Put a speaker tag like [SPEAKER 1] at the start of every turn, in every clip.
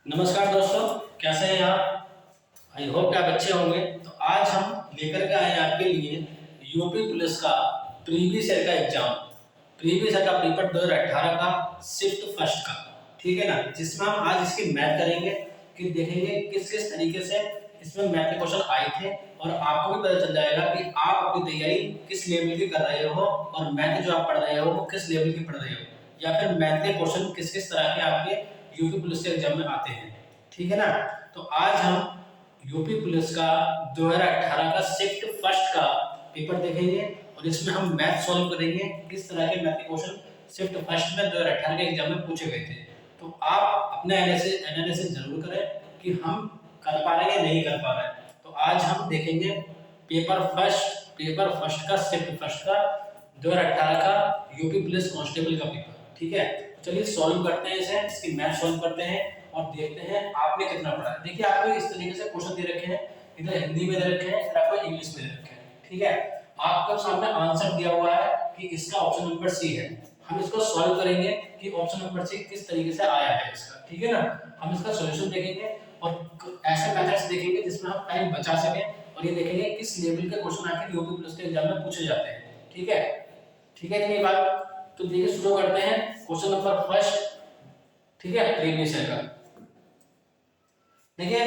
[SPEAKER 1] नमस्कार दोस्तों, कैसे हैं आप? आई होप कि आप अच्छे होंगे। तो आज हम लेकर के आए हैं आपके लिए यूपी पुलिस का प्रीवियस ईयर का एग्जाम, प्रीवियस ईयर का पेपर 2018 का शिफ्ट फर्स्ट का, ठीक है ना, जिसमें हम आज इसकी मैथ करेंगे कि देखेंगे किस किस तरीके से इसमें मैथ के क्वेश्चन आए थे और आपको भी पता चल जाएगा कि आप अपनी तैयारी किस लेवल की कर रहे हो और मैथ जो आप पढ़ रहे हो वो किस लेवल की पढ़ रहे हो, या फिर मैथ के क्वेश्चन किस किस तरह के आपके यूपी पुलिस के एग्जाम में आते हैं। ठीक है ना। तो आज हम यूपी पुलिस का 2018 का शिफ्ट फर्स्ट का पेपर देखेंगे और इसमें हम मैथ सॉल्व करेंगे किस तरह के मैथ के क्वेश्चन शिफ्ट फर्स्ट में 2018 के एग्जाम में पूछे गए थे। तो आप अपना एनालिसिस जरूर करें कि हम कर पा रहे हैं या नहीं कर पा रहे हैं। तो आज हम देखेंगे पेपर फर्स्ट का शिफ्ट फर्स्ट का 2018 का यूपी पुलिस कांस्टेबल का पेपर। ठीक है, तो चलिए सॉल्व करते हैं इसे, इसकी मैथ सॉल्व करते हैं और देखते हैं आपने कितना पढ़ा है। देखिए आपको इस तरीके से क्वेश्चन दे रखे हैं, इधर हिंदी में दे रखे हैं, इधर आपको इंग्लिश में दे रखे हैं। ठीक है, आपके सामने आंसर दिया हुआ है कि इसका ऑप्शन नंबर सी है। हम इसको सॉल्व करेंगे कि ऑप्शन नंबर सी किस तरीके से आया है इसका। ठीक है ना, हम इसका सॉल्यूशन देखेंगे और ऐसे मेथड्स देखेंगे जिसमें हम टाइम बचा सकें और ये देखेंगे किस लेवल के क्वेश्चन आखिर यूपी पुलिस के एग्जाम में पूछे जाते हैं। ठीक है, ठीक है ये बात। तो देखिए शुरू करते हैं क्वेश्चन नंबर फर्स्ट। ठीक है, प्रीवियस ईयर का देखिए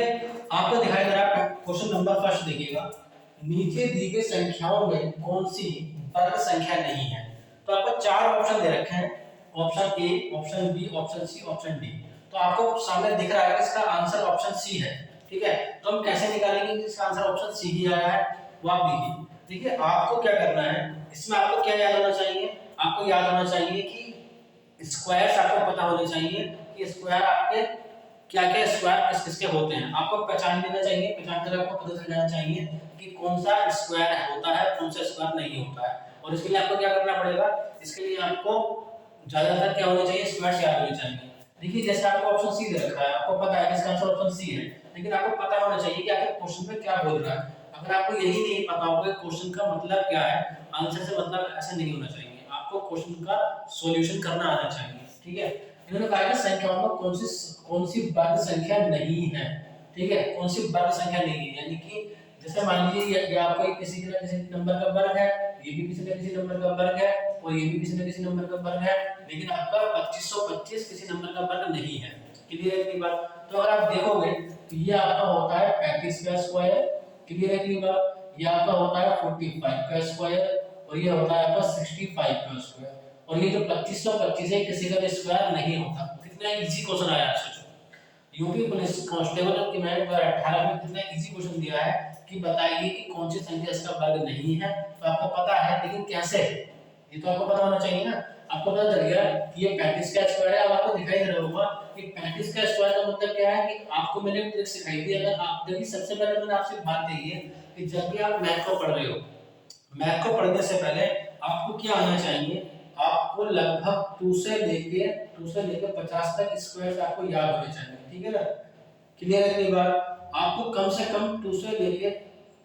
[SPEAKER 1] आपको दिखाई दे रहा है क्वेश्चन नंबर फर्स्ट। देखिएगा, नीचे दी गई संख्याओं में कौन सी वर्ग संख्या नहीं है। तो आपको चार ऑप्शन दे रखे हैं, option A, option B, option C, option D. तो आपको सामने दिख रहा है कि इसका आंसर ऑप्शन सी है। ठीक है, तो हम कैसे निकालेंगे कि इसका आंसर ऑप्शन सी ही आया है, वो आप देखिए। देखिए आपको क्या करना है, इसमें आपको क्या याद होना चाहिए, आपको याद होना चाहिए कि स्क्वायर्स आपको पता होने चाहिए कि स्क्वायर आपके क्या क्या स्क्वायर किस किसके होते हैं। आपको पहचान लेना चाहिए, पहचान कर आपको पता चल जाना चाहिए कि कौन सा स्क्वायर होता है, कौन सा स्क्वायर नहीं होता है। और इसके लिए आपको क्या करना पड़ेगा, इसके लिए आपको ज्यादातर क्या होना चाहिए, स्क्वायर्स याद होने चाहिए। देखिए जैसे आपको ऑप्शन सी दे रखा है, आपको पता है कि इसका आंसर ऑप्शन सी है, लेकिन आपको पता होना चाहिए कि आखिर क्वेश्चन में क्या बोल रहा है। अगर आपको यही नहीं पता होगा क्वेश्चन का मतलब क्या है, आंसर से मतलब ऐसा नहीं होना चाहिए। आपको क्वेश्चन का सॉल्यूशन करना आना चाहिए। ठीक है, इन्होंने कहा कि संख्याओं में कौन सी वर्ग संख्या नहीं है। ठीक है, कौन सी वर्ग संख्या नहीं है, यानी कि जैसे मान लीजिए ये आपको किसी न किसी नंबर का वर्ग है, ये भी किसी न किसी नंबर का वर्ग है और ये भी किसी न किसी नंबर का वर्ग है, लेकिन आपका 2525 किसी नंबर का वर्ग नहीं है। क्लियर है की बात। तो अगर आप देखोगे तो ये आपका होता है 35 का स्क्वायर। क्लियर है की बात। ये आपका होता है 45 का स्क्वायर और ये होता है आपका 65 का स्क्वायर। और ये जो 2525 है किसी का भी स्क्वायर नहीं होता। कितना इजी क्वेश्चन आया सोचो। यूपी पुलिस कांस्टेबल की मैथ 2018 में कितना इजी क्वेश्चन दिया है कि बताइए कि कौन सी संख्या इसका वर्ग नहीं है। तो आपको पता है, लेकिन कैसे, ये तो आपको पता होना चाहिए ना। आपको पता चल गया कि ये 35 का स्क्वायर है। अब आपको दिखाई दे रहा होगा कि 35 का स्क्वायर का मतलब क्या है कि आपको मैंने ट्रिक सिखाई थी। अगर आप देखिए सबसे पहले मैंने आपसे बात कही है कि जब भी आप मैथ को पढ़ रहे हो, मैथ को पढ़ने से पहले आपको क्या आना चाहिए, आपको लगभग 2 से लेके 50 तक स्क्वायर्स आपको याद होने चाहिए। ठीक है ना, क्लियर है ये बात। आपको कम से कम 2 से लेके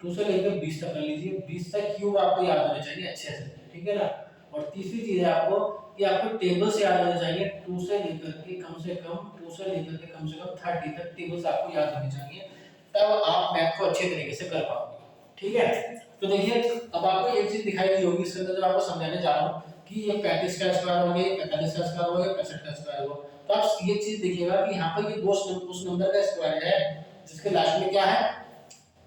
[SPEAKER 1] 20 तक कर लीजिए, 20 तक क्यूब आपको याद होने चाहिए अच्छे से। ठीक है ना। और तीसरी चीज है आपको कि आपको टेबल से याद होना चाहिए, 2 से लेकर के कम से कम 30 तक टेबल्स आपको याद होनी चाहिए, तब आप मैथ को अच्छे तरीके से कर पाओगे। ठीक है, तो देखिए अब आपको एक चीज दिखाई दी होगी इसके अंदर, जो आपको समझाने जा रहा हूं कि ये 35 का स्क्वायर हो गया, 45 का स्क्वायर हो गया, 65 का स्क्वायर हो। तो आप ये चीज देखिएगा कि यहाँ पर ये उस नंबर का स्क्वायर है जिसके लास्ट में क्या है,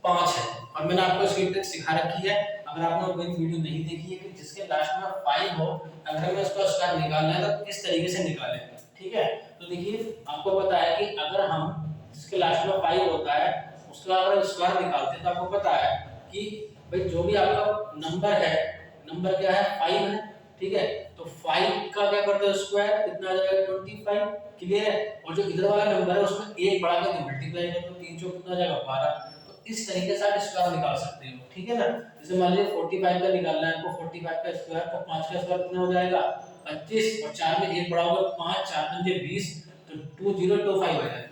[SPEAKER 1] 5 है। और मैंने आपको इसकी ट्रिक सिखा रखी है, अगर आपने वो वीडियो नहीं देखी है कि जिसके लास्ट में 5 हो, अगर हमें उसका स्क्वायर निकालना है तो किस तरीके से निकालें। ठीक है, तो देखिए आपको पता है कि अगर हम जिसके लास्ट में 5 होता है उसका अगर स्क्वायर निकालते हैं तो आपको पता है कि भाई जो भी आपका नंबर है, नंबर क्या है, 5 है। ठीक है, तो 5 का क्या करते हैं स्क्वायर, कितना आ जाएगा 25। क्लियर है। और जो इधर वाला नंबर है उसमें 1 बढ़ा के मल्टीप्लाई कर दो, 3 चौक कितना आ जाएगा 12। तो इस तरीके से आप स्क्वायर निकाल सकते हो। ठीक है ना। जैसे मान लीजिए 45 का निकालना है आपको, 45 का स्क्वायर, तो 5 का स्क्वायर कितना हो जाएगा 25 और 4 में 1 बढ़ाओगे 5, 4 पंजे 20, तो 2025 आ जाएगा।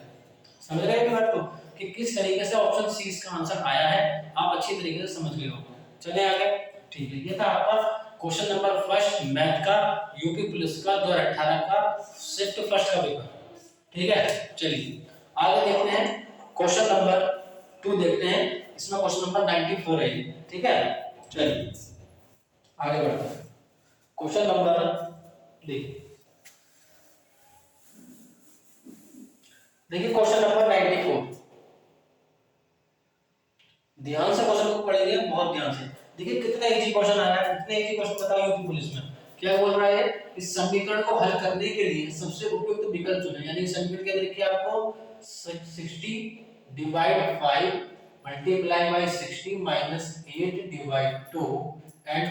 [SPEAKER 1] समझ रहे हैं बात को कि किस तरीके से ऑप्शन सी इसका आंसर आया है, आप अच्छी तरीके से समझ गए होंगे। चलिए आगे। ठीक है, ये था आपका क्वेश्चन नंबर फर्स्ट मैथ का, यूपी पुलिस का 2018 का शिफ्ट फर्स्ट का पेपर। ठीक है, चलिए आगे देखते हैं क्वेश्चन नंबर 2 देखते हैं। इसमें क्वेश्चन नंबर 94 है ये, ठीक है। चलिए आगे बढ़ते हैं। क्वेश्चन नंबर देखिए क्वेश्चन नंबर 94। ध्यान से क्वेश्चन को पढ़िए, बहुत ध्यान से। देखिए कितना इजी क्वेश्चन आ रहा है, कितना इजी क्वेश्चन बताओ यूपी पुलिस में क्या बोल रहा है। इस समीकरण को हल करने के लिए सबसे उपयुक्त विकल्प चुनें। यानी समीकरण क्या देखिए आपको 60 divide 5 multiply by 60 minus 8 divide 2 and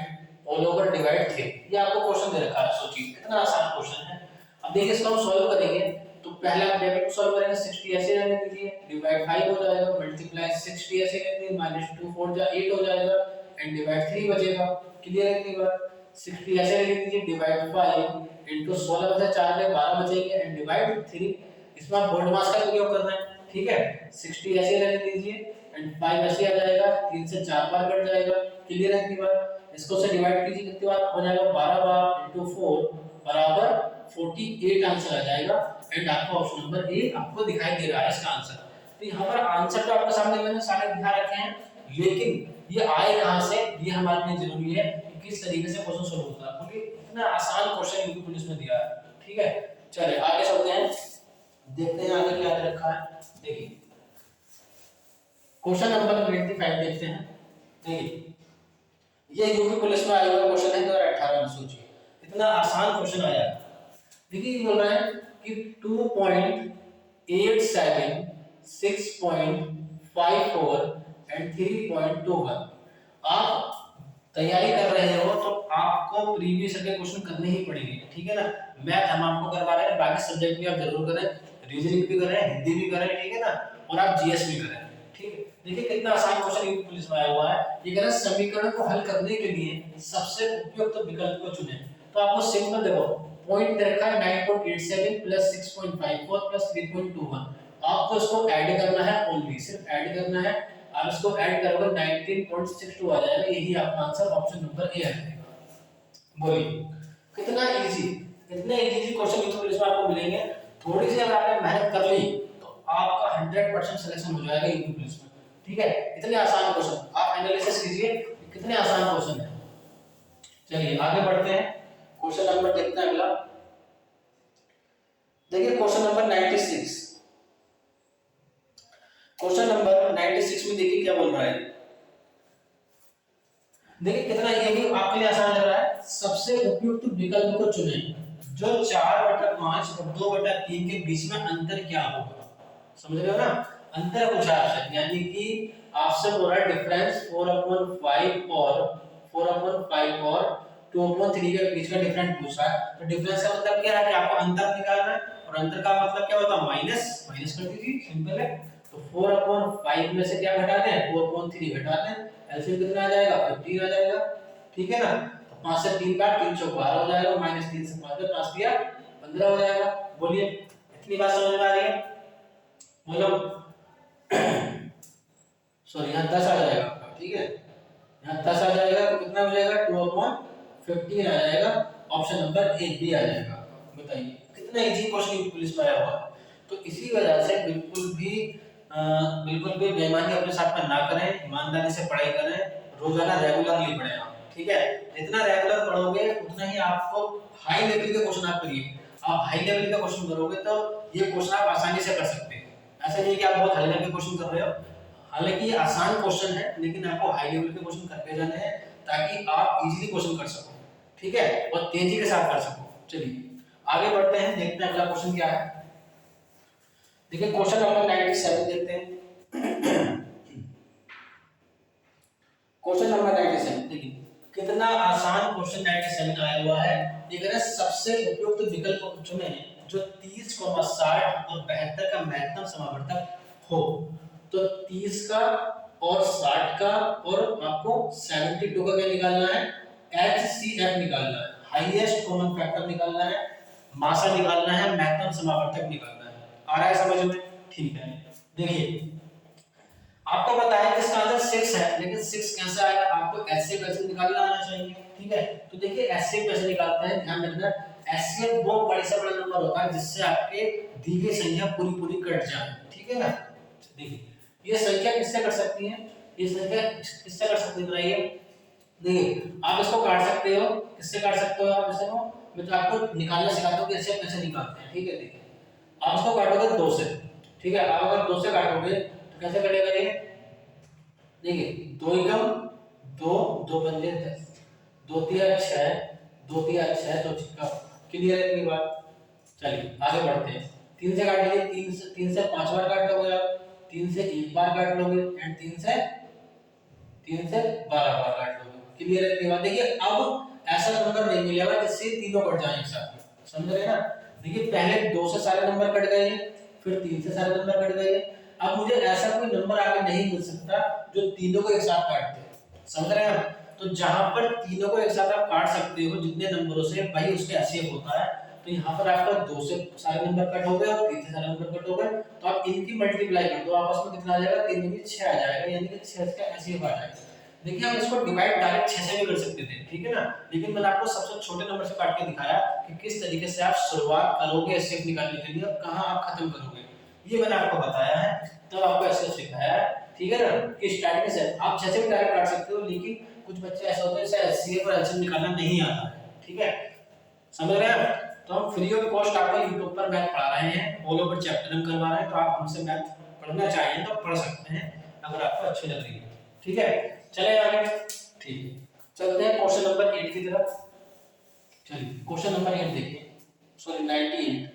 [SPEAKER 1] all over divide 3। ये आपको क्वेश्चन दे रखा है, सोचिए कितना आसान क्वेश्चन है। अब देखिए इसको हम सॉल्व करेंगे तो पहले आप डेबिट को सॉल्व करेंगे, 60 ऐसे रहने दीजिए, डिवाइड 5 हो जाएगा, मल्टीप्लाई 60 ऐसे रहने दीजिए, माइनस 2 4 जा 8 हो जाएगा एंड डिवाइड 3 बचेगा। क्लियर है इतनी बात। 60 ऐसे रहने दीजिए, डिवाइड 5 इनटू 16 में से 4 ले 12 बचेंगे एंड डिवाइड 3। इसमें आप बोल्ड मास का प्रयोग करना है, ठीक है। 60 ऐसे रहने दीजिए एंड 5 ऐसे आ जाएगा, 3 से 4 बार कट जाएगा। क्लियर है इतनी बात। इसको से डिवाइड कीजिए, कितनी बार हो जाएगा 12 बार इनटू 4 बराबर 48 आंसर आ जाएगा। एंड आपको ऑप्शन नंबर ए आपको दिखाई दे रहा है इसका आंसर। तो यहाँ पर आंसर तो आपके सामने मैंने सारे दिखा रखे हैं, लेकिन ये आए कहां से ये हमारे लिए जरूरी है कि किस तरीके से क्वेश्चन सोल्व होता है, क्योंकि इतना आसान क्वेश्चन यूपी पुलिस में दिया है, ठीक है। चलिए आगे चलते हैं, देखते हैं आगे क्या दे रखा है। देखिए क्वेश्चन नंबर 25 देखते हैं। देखिए ये यूपी पुलिस में आया हुआ क्वेश्चन है 2018 में। सोचिए इतना आसान क्वेश्चन आया। देखिए बोल रहा है कि 2.87 6.54 एंड 3.21। आप तैयारी कर रहे हो तो आपको प्रीवियस के क्वेश्चन करने ही पड़ेंगे, ठीक है ना। मैथ हम आपको करवा रहे हैं, बाकी सब्जेक्ट भी आप जरूर करें, रीजनिंग भी करें, हिंदी भी करें, ठीक है ना, और आप जीएस भी करें, ठीक है। देखिए कितना आसान क्वेश्चन यूपी पुलिस में आया हुआ है। ये कह रहा है समीकरण को हल करने के लिए सबसे उपयुक्त विकल्प को चुनें। तो आपको सिंपल देखो पॉइंट दे रखा है 9.87 प्लस 6.54 प्लस 3.21। आपको इसको ऐड करना है, ओनली सिर्फ ऐड करना है। आप इसको ऐड करोगे 19.62 आ जाएगा। यही आपका आंसर ऑप्शन नंबर ए आ जाएगा। बोलिए कितना इजी, इतने इजी क्वेश्चन यूपी पुलिस में आपको मिलेंगे। थोड़ी सी अगर आपने मेहनत कर ली तो आपका 100% सिलेक्शन हो जाएगा यूपी पुलिस में, ठीक है। इतने आसान क्वेश्चन आप एनालिसिस कीजिए, कितने आसान क्वेश्चन है। चलिए आगे बढ़ते हैं, क्वेश्चन नंबर देखते हैं अगला। देखिए क्वेश्चन नंबर 96। क्वेश्चन नंबर 96 में देखिए क्या बोल रहा है। देखिए कितना ये भी आपके लिए आसान लग रहा है। सबसे उपयुक्त विकल्प को चुनें जो 4/5 और 2/3 के बीच में अंतर क्या होगा। समझ रहे हो ना, अंतर पूछा आपसे, यानी कि आपसे बोल रहा है डिफरेंस 4/5 और 4/5 और 2/3 के बीच का डिफरेंस पूछा है। तो डिफरेंस का मतलब क्या है कि आपको अंतर निकालना है, और अंतर का मतलब क्या होता है माइनस, माइनस कर दीजिए, सिंपल है। तो 4/5 में से क्या घटा दें, 4/3 घटा दें, एलसीएम कितना आ जाएगा 15 आ जाएगा, ठीक है ना। तो 5 से 3 काट 3 चौक 12 हो जाएगा, माइनस 3 से 5 5 दिया 15 हो जाएगा। बोलिए इतनी बात समझ में आ रही है। बोलो सॉरी यहाँ 10 आ जाएगा आपका, ठीक है, यहाँ 10 आ जाएगा तो कितना हो जाएगा 2/15 आ जाएगा। ऑप्शन नंबर ए बी आ जाएगा। बताइए कितना इजी क्वेश्चन पुलिस में आया हुआ है। तो इसी वजह से बिल्कुल भी बेईमानी अपने साथ में ना करें, ईमानदारी से पढ़ाई करें, रोजाना रेगुलरली पढ़ें आप, ठीक है। जितना रेगुलर पढ़ोगे उतना ही आपको हाई लेवल के क्वेश्चन आप करिए। आप हाई लेवल का क्वेश्चन करोगे तो ये क्वेश्चन आप आसानी से कर सकते हैं। ऐसा नहीं कि आप बहुत हाई लेवल के क्वेश्चन कर रहे हो, हालांकि ये आसान क्वेश्चन है लेकिन आपको हाई लेवल के क्वेश्चन करते जाने हैं ताकि आप इजीली क्वेश्चन कर सको, ठीक है, और तेजी के साथ कर सको। चलिए आगे बढ़ते हैं, देखते हैं अगला क्वेश्चन क्या है। देखिए क्वेश्चन नंबर 97 देखते हैं। क्वेश्चन नंबर 97 देखिए कितना आसान क्वेश्चन 97 आया हुआ है। ये कह रहा है सबसे उपयुक्त विकल्प चुनें जो 30, 60 और 72 का महत्तम समावर्तक हो। तो 30 का और 60 का और आपको 72 का क्या निकालना है, HCF निकालना है, हाईएस्ट कॉमन फैक्टर निकालना है, मासा निकालना है, महत्तम समावर्तक निकालना है। आ रहा है समझ में, ठीक है। देखिए आपको पता है कि इसका आंसर 6 है, लेकिन 6 कैसे आएगा, आपको ऐसे कैसे निकालना आना चाहिए, ठीक है। तो देखिए ऐसे कैसे निकालते हैं, ध्यान रखना। ऐसे वो बड़े से बड़ा नंबर होता है जिससे आपके दी गई संख्या पूरी पूरी कट जाए, ठीक ठीक है ना। देखिए ये संख्या किससे कर सकती है, ये संख्या किससे कर सकती है बताइए। देखिए आप इसको काट सकते हो, किससे काट सकते हो आप इसको, मैं तो आपको निकालना सिखाता हूँ कैसे कैसे निकालते हैं। ठीक है देखिए आप इसको काटोगे 2 से, ठीक है आप अगर 2 से काटोगे तो कैसे कटेगा ये। देखिए 2 एकम 2, 2 पंजे 10, 2 तिया 6, 2 तिया 6 तो छिक्का। क्लियर है इतनी बात। चलिए आगे बढ़ते हैं। 3 से काट लीजिए, 3 से 5 बार काट लोगे आप, 3 से 1 बार काट लोगे एंड 3 से 12 बार काट लोगे। क्लियर है इतनी बात। देखिए अब ऐसा नंबर नहीं मिलेगा जिससे तीनों कट जाएं एक साथ, समझ रहे हैं ना। देखिए पहले 2 से सारे नंबर कट गए, फिर 3 से सारे नंबर कट गए, अब मुझे ऐसा कोई नंबर आगे नहीं मिल सकता जो तीनों को एक साथ काट दे, समझ रहे हैं। तो जहां पर तीनों को एक साथ आप काट सकते हो जितने नंबरों से, वही उसके एचसीएफ होता है। तो यहाँ पर आपका 2 से सारे नंबर कट हो गए और 3 से सारे नंबर कट हो गए, तो आप इनकी मल्टीप्लाई कर दो, आपस में कितना आ जाएगा, 3 में 6 आ जाएगा, यानी कि 6 का एचसीएफ आ जाएगा। देखिए हम इसको डिवाइड डायरेक्ट 6 से भी कर सकते थे, ठीक है ना, लेकिन मैंने आपको सबसे छोटे नंबर से काट के दिखाया कि किस तरीके से आप शुरुआत करोगे एचसीएफ निकालने के लिए और कहां आप खत्म करोगे, ये मैंने आपको बताया है, तब आपको एचसीएफ सिखाया है, ठीक है ना। कि स्टार्टिंग से आप 6 से भी डायरेक्ट काट सकते हो, लेकिन कुछ बच्चे ऐसे होते हैं जिसे एचसीएफ और एचसीएफ निकालना नहीं आता है, ठीक है, समझ रहे हैं। तो हम फ्री ऑफ कॉस्ट आपको YouTube पर मैथ पढ़ा रहे हैं, ऑल ओवर चैप्टर हम करवा रहे हैं, तो आप हमसे मैथ पढ़ना चाहिए तो पढ़ सकते हैं अगर आपको अच्छी लग रही है, ठीक है। चले आगे, ठीक है, चलते हैं क्वेश्चन नंबर 8 की तरफ। चलिए क्वेश्चन नंबर 8 देखिए, सॉरी 98।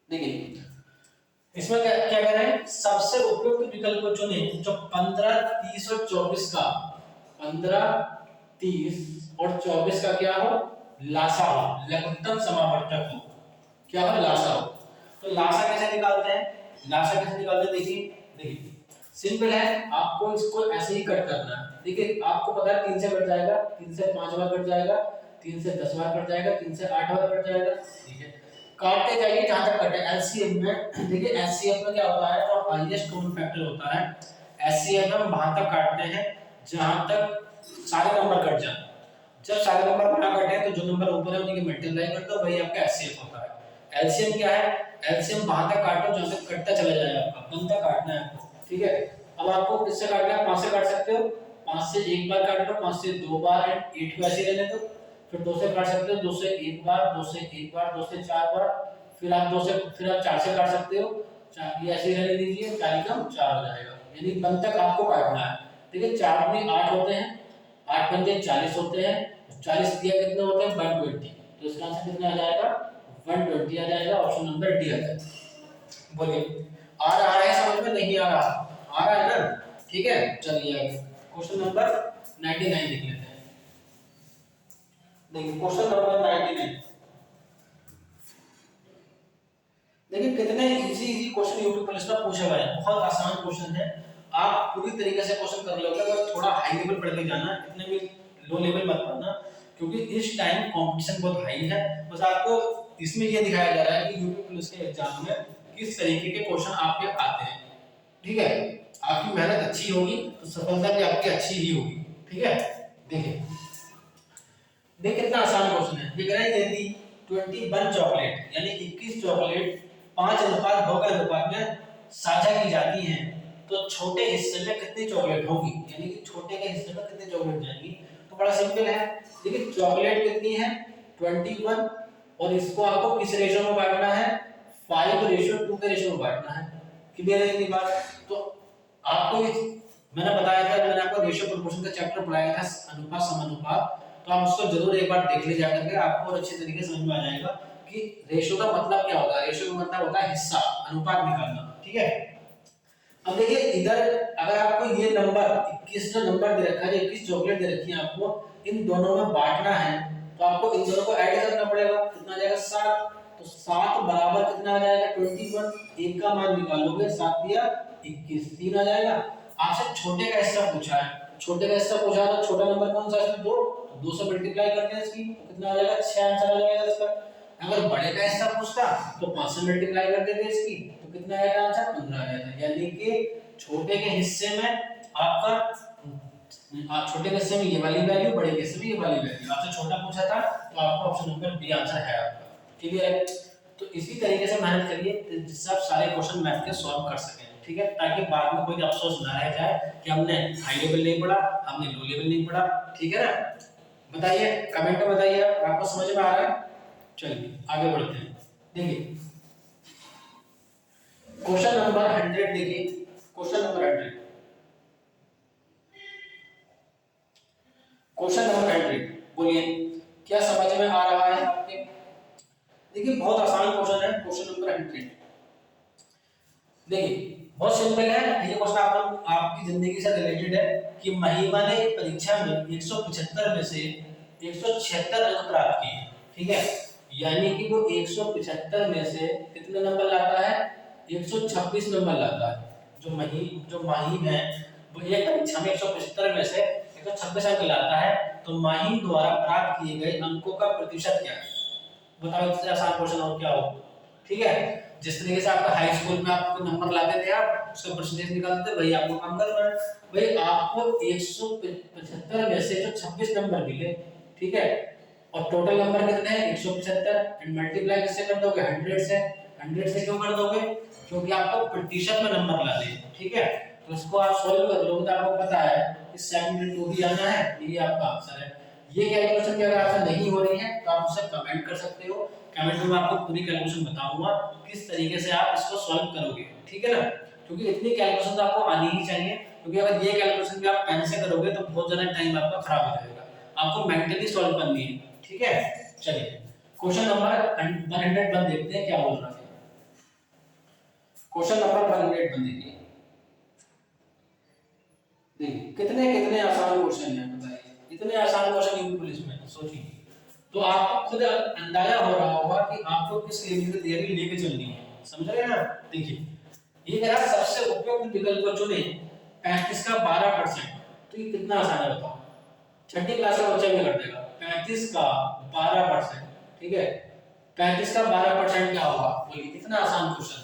[SPEAKER 1] देखिए इसमें क्या क्या कह रहे हैं, सबसे उपयुक्त विकल्प को चुने जो 15, 30 और 24 का 15, 30 और 24 का क्या हो, लासा हो, लघुत्तम समावर्तक हो, क्या हो, लासा हो। तो लासा कैसे निकालते हैं, लासा कैसे निकालते हैं, देखिए देखिए सिंपल है, आपको इसको ऐसे ही कट करना है। देखिए आपको पता है 3 से कट जाएगा, 3 से 5 बार कट जाएगा, 3 से 10 बार कट जाएगा, 3 से 8 बार कट जाएगा, ठीक है। काटते जाइए जहां तक कटे। एलसीएम में देखिए, एलसीएम में क्या होता है, जो हाईएस्ट कॉमन फैक्टर होता है, एलसीएम में हम वहां तक काटते हैं जहां तक सारे नंबर कट जाए। जब सारे नंबर ना कटे तो जो नंबर ऊपर है उन्हीं के मल्टीप्लाई कर दो, वही आपका एलसीएम होता है। एलसीएम क्या है, एलसीएम वहां तक काटो जहां तक कटता चला जाए, आपका 1 तक काटना है आपको, ठीक है। अब आपको किससे काटना है, 5 से काट सकते हो, 5 से 1 बार काट लो, 5 से 2 बार एंड 8 को ऐसे रहने दो, फिर 2 से काट सकते हो, 2 से 1 बार, 2 से 1 बार, 2 से 4 बार, फिर आप 2 से फिर आप 4 से काट सकते हो, 4 ये ऐसे रहने दीजिए, 4 कम 4 हो जाएगा, यानी 1 तक आपको काटना है, ठीक है। 4 में 8 होते हैं, 8 पंजे 40 होते हैं, 40 दिया कितने होते हैं 120, तो इसका आंसर कितना आ जाएगा 120 आ जाएगा, ऑप्शन नंबर डी आता है। बोलिए आ रहा है समझ में, नहीं आ रहा, आ रहा है ना, ठीक है। चलिए आगे क्वेश्चन नंबर 99 देख लेते हैं। देखिए क्वेश्चन नंबर 99, देखिए कितने इजी इजी क्वेश्चन यूट्यूब पर इसमें पूछे गए हैं, बहुत आसान क्वेश्चन है, आप पूरी तरीके से क्वेश्चन कर लोगे, बस थोड़ा हाई लेवल पढ़ के जाना, इतने भी लो लेवल मत पढ़ना, क्योंकि इस टाइम कंपटीशन बहुत हाई है। बस आपको इसमें ये दिखाया जा रहा है कि यूट्यूब पुलिस के एग्जाम में किस तरीके के क्वेश्चन आपके आते हैं, ठीक है। आपकी मेहनत अच्छी होगी तो सफलता भी आपकी अच्छी ही होगी, ठीक है। देखिए देख कितना आसान क्वेश्चन है, ये कह रहा है यदि 21 चॉकलेट यानी 21 चॉकलेट 5:2 के अनुपात में साझा की जाती हैं तो छोटे हिस्से में कितनी चॉकलेट होगी, यानी कि छोटे के हिस्से में कितनी चॉकलेट जाएंगी। तो बड़ा सिंपल है, देखिए चॉकलेट कितनी है 21 और इसको आपको किस रेशियो में बांटना है, 5:2 के रेशियो में बांटना है। क्लियर है ये बात। तो आपको मैंने बताया था, मैंने आपको रेशियो प्रोपोर्शन का चैप्टर पढ़ाया था, अनुपात समानुपात, तो आप उसको जरूर एक बार देख लीजिए करके, आपको और अच्छे तरीके से समझ में आ जाएगा कि रेशियो का मतलब क्या होता है। रेशियो का मतलब होता है हिस्सा, अनुपात निकालना, ठीक है। अब देखिए इधर अगर आपको ये नंबर 21 जो नंबर दे रखा है, 21 चॉकलेट दे रखी है, आपको इन दोनों में बांटना है, तो आपको इन दोनों को ऐड करना पड़ेगा, कितना आ जाएगा 7, तो 7 बराबर कितना आ जाएगा 21, एक का मान निकालोगे 7 दिया 21, 3 आ जाएगा। आपसे छोटे का हिस्सा पूछा है, छोटे का हिस्सा पूछा है तो छोटा नंबर कौन सा है इसमें 2, तो 2 से मल्टीप्लाई करते हैं इसकी, तो कितना आ जाएगा 6 आंसर आ जाएगा इसका। अगर बड़े का हिस्सा पूछता तो 5 से मल्टीप्लाई कर देते इसकी, तो कितना आएगा आंसर 15 आ जाएगा। यानी कि छोटे के हिस्से में आपका छोटे के हिस्से में ये वाली वैल्यू, बड़े के हिस्से में ये वाली वैल्यू, आपसे छोटा पूछा था तो आपका ऑप्शन नंबर बी आंसर है आपका, क्लियर है। तो इसी तरीके से मेहनत करिए जिससे आप सारे क्वेश्चन मैथ के सॉल्व कर सकें, ठीक है, ताकि बाद में कोई अफसोस ना रह जाए कि हमने हाई लेवल नहीं पढ़ा, हमने लो लेवल नहीं पढ़ा, ठीक है ना। बताइए, कमेंट में बताइए आपको समझ में आ रहा है। चलिए आगे बढ़ते हैं। देखिए क्वेश्चन नंबर 100, देखिए क्वेश्चन नंबर 100, क्वेश्चन नंबर 100, बोलिए क्या समझ में आ रहा है आपके। देखिए बहुत आसान क्वेश्चन है क्वेश्चन नंबर 100। देखिए बहुत सिंपल है ये क्वेश्चन, आपकी जिंदगी से रिलेटेड है कि महिमा ने परीक्षा में 175 में से 176 अंक प्राप्त किए, ठीक है, यानी कि वो 175 में से कितने नंबर लाता है, 126 नंबर लाता है। जो महिम है वो एक परीक्षा में 175 में से 126 अंक लाता है, तो महिम द्वारा प्राप्त किए गए अंकों का प्रतिशत क्या है। बताओ इससे आसान क्वेश्चन और क्या हो, ठीक है। जिस तरीके से आपका हाई स्कूल में आपको नंबर लाते थे, आप उसका परसेंटेज निकालते थे, वही आपको काम करना है। भाई आपको 175 में से जो 26 नंबर मिले, ठीक है, और टोटल नंबर कितने हैं 175, एंड मल्टीप्लाई किससे कर दोगे 100 से। 100 से क्यों कर दोगे, क्योंकि आपको प्रतिशत में नंबर लाने हैं, ठीक है। तो इसको आप सॉल्व कर लोगे तो आपको पता है कि 72 ही आना है, ये आपका आंसर है। ये कैलकुलेशन की अगर आपसे नहीं हो रही है तो आप उसे कमेंट कर सकते हो, कमेंट में मैं आपको पूरी कैलकुलेशन बताऊंगा किस तरीके से आप इसको सॉल्व करोगे, ठीक है ना। क्योंकि इतनी कैलकुलेशन तो आपको आनी ही चाहिए, क्योंकि अगर ये कैलकुलेशन भी आप पेन से करोगे तो बहुत ज्यादा टाइम आपका खराब हो जाएगा, आपको मेंटली सॉल्व करनी है, ठीक है। चलिए क्वेश्चन नंबर 101 देखते हैं क्या बोल रहा है। क्वेश्चन नंबर 101 देखिए, देखिए कितने कितने आसान क्वेश्चन हैं, बताइए इतने आसान क्वेश्चन यूपी पुलिस में, सोचिए। तो आपको खुद अंदाजा हो रहा होगा कि आपको किस लेवल की तैयारी लेके चलनी है, समझ रहे हैं ना। देखिए ये कह रहा सबसे उपयुक्त विकल्प को चुने 35 का 12%, तो ये कितना आसान है बताओ, छठी क्लास का बच्चा भी कर देगा। 35 का 12%, ठीक है, 35 का 12% क्या होगा, बोलिए कितना आसान क्वेश्चन,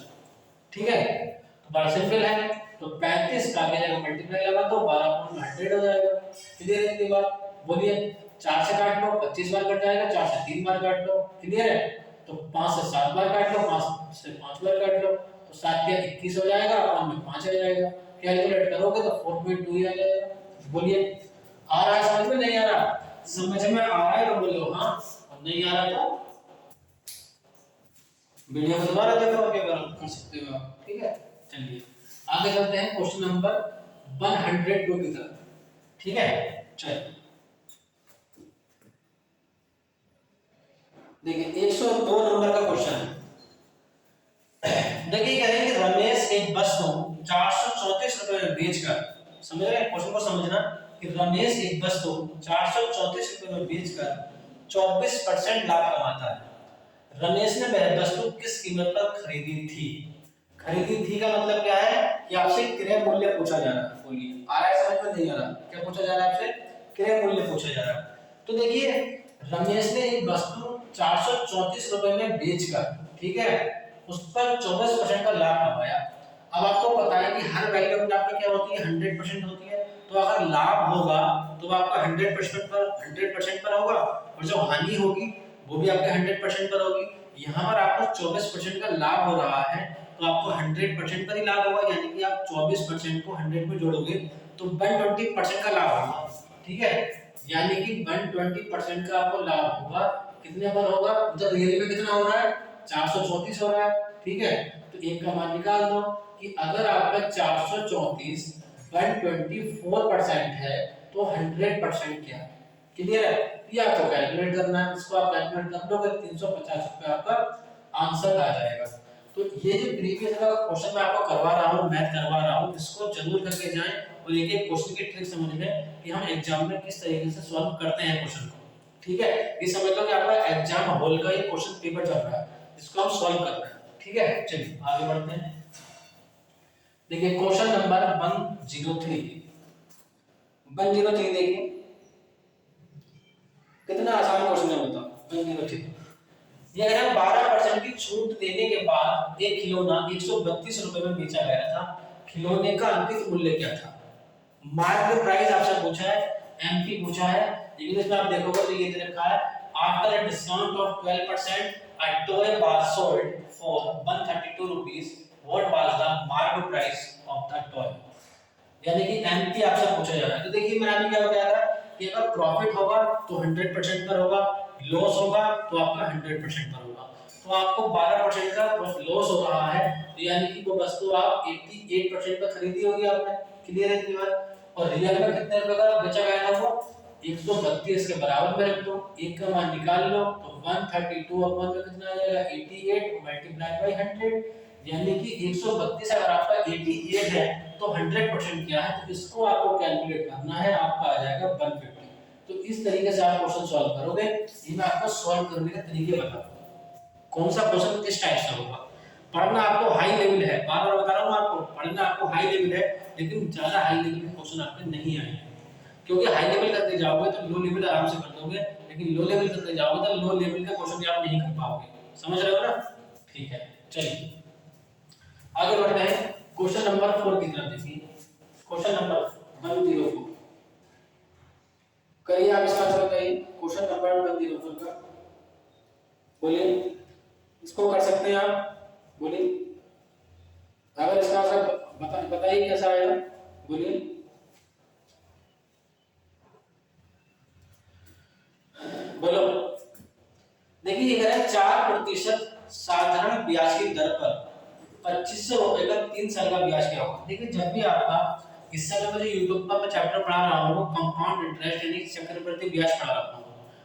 [SPEAKER 1] ठीक है। तो बड़ा सिंपल है, तो 35 का आगे जाकर मल्टीप्लाई लगा दो, 12 में 100 हो जाएगा। क्लियर है इतनी बात, बोलिए 4 से काट लो 25 बार कट जाएगा, 4 से 3 बार काट लो, क्लियर है। तो 5 से 7 बार काट लो, 5 से 5 बार काट लो, तो 7 के 21 हो जाएगा, 5 में 5 आ जाएगा। कैलकुलेट करोगे तो 4.2 ही आ जाएगा। बोलिए आ रहा है समझ में, नहीं आ रहा, समझ में आ रहा है तो बोलो हाँ, और नहीं आ रहा तो वीडियो को दोबारा देखो, आगे कर सकते हो आप, ठीक है। चलिए आगे चलते हैं क्वेश्चन नंबर 102 की तरफ, ठीक है। चलिए देखिए 102 नंबर का क्वेश्चन है। देखिए कह रहे हैं कि रमेश एक बस को 434 रुपए में बेचकर, समझ रहे हैं क्वेश्चन को समझना, कि रमेश एक बस को 434 रुपए में बेचकर 24% लाभ कमाता है। रमेश ने वह वस्तु किस कीमत पर खरीदी थी। खरीदी थी का मतलब क्या है कि आपसे क्रय मूल्य पूछा जा रहा है। बोलिए आ रहा है समझ में, नहीं आ रहा, क्या पूछा जा रहा है आपसे, क्रय मूल्य पूछा जा रहा है। तो देखिए रमेश ने एक वस्तु 434 रुपए में बेचकर, ठीक है, उस पर 24% का लाभ कमाया। अब आपको पता है कि हर वैल्यू अपने आप में क्या होती है 100% होती है, तो अगर लाभ होगा तो आपका 100% पर होगा, और जो हानि होगी वो भी आपके 100% पर होगी। यहाँ पर आपको 24% का लाभ हो रहा है, तो आपको 100% पर ही लाभ होगा, यानी कि आप 24% को 100 में जोड़ोगे तो 120% का लाभ होगा, ठीक है। यानी कि 120% का आपको लाभ होगा, कितने पर होगा, उधर रियल में कितना हो रहा है 434 हो रहा है, ठीक है। तो एक का मान निकाल दो कि अगर आपका 434 124% है तो 100% क्या है, क्लियर है। ये आपको कैलकुलेट करना है, इसको आप कैलकुलेट कर लोगे 350 रुपए आपका आंसर आ जाएगा। तो ये जो प्रीवियस का क्वेश्चन मैं आपको करवा रहा हूँ, मैथ करवा रहा हूँ, इसको जरूर करके जाएं और एक एक क्वेश्चन की ट्रिक समझ लें कि हम एग्जाम में किस तरीके से सॉल्व करते हैं क्वेश्चन को, ठीक है। ये समझ लो कि आपका एग्जाम हॉल का ये क्वेश्चन पेपर चल रहा है, इसको हम सॉल्व कर रहे हैं, ठीक है। चलिए आगे बढ़ते हैं। देखिए क्वेश्चन नंबर 103 देखिए कितना आसान क्वेश्चन है बताओ। 103 ये है 12% की छूट देने के बाद एक खिलौना 132 रुपए में बेचा गया था। खिलौने का अंकित मूल्य क्या था। मार्केट प्राइस आपसे पूछा है, एमपी पूछा है, इंग्लिश में आप देखोगे तो ये दे रखा है after discount of 12% a toy was sold for 132 rupees, what was the market price of the toy? यानी कि एमपी आपसे पूछा जा रहा है। तो देखिए मैंने अभी क्या बताया था कि अगर प्रॉफिट होगा तो 100% पर होगा, लॉस होगा तो आपका 100% पर होगा। तो आपको 12% का लॉस हो रहा है, तो यानी कि वो वस्तु आप 88% पर खरीदी होगी आपने। क्लियर है इतनी बात? और रियल में कितने रुपए का बेचा गया था वो? 132 के बराबर में रख दो, एक का मान निकाल लो तो 132 अपॉन में कितना आ जाएगा 88 मल्टीप्लाई बाय 100, यानी कि 132 अगर आपका 88 है तो 100% क्या है, तो इसको आपको कैलकुलेट करना है, आपका आ जाएगा 150। तो इस तरीके से आप क्वेश्चन सॉल्व करोगे। ये मैं आपको सॉल्व करने के तरीके बताऊंगा कौन सा क्वेश्चन किस टाइप से होगा। पढ़ना आपको हाई लेवल है, बार बार बता रहा हूं आपको, पढ़ना आपको हाई लेवल है, लेकिन ज्यादा हाई लेवल के क्वेश्चन आपके नहीं आएंगे, क्योंकि हाई लेवल करते जाओगे तो लो लेवल आराम से कर दोगे, लेकिन लो लेवल करते जाओगे तो लो लेवल के क्वेश्चन भी आप नहीं कर पाओगे। समझ रहे हो ना? ठीक है, चलिए आगे बढ़ते हैं। क्वेश्चन नंबर 4 की तरफ देखिए। क्वेश्चन नंबर 104 करिए आप इसका आंसर बताइए। क्वेश्चन नंबर 104 का बोलिए, इसको कर सकते हैं आप, बोलिए अगर इसका आंसर बताइए कैसा आएगा, बोलिए। बोलो। देखिए ये है 4% साधारण ब्याज की दर पर 2500 रुपए का 3 साल का ब्याज क्या होगा। देखिए जब भी आपका इस समय में जो यूट्यूब पर मैं चैप्टर पढ़ा रहा हूँ कंपाउंड इंटरेस्ट यानी चक्रवृद्धि ब्याज पढ़ा रहा हूँ,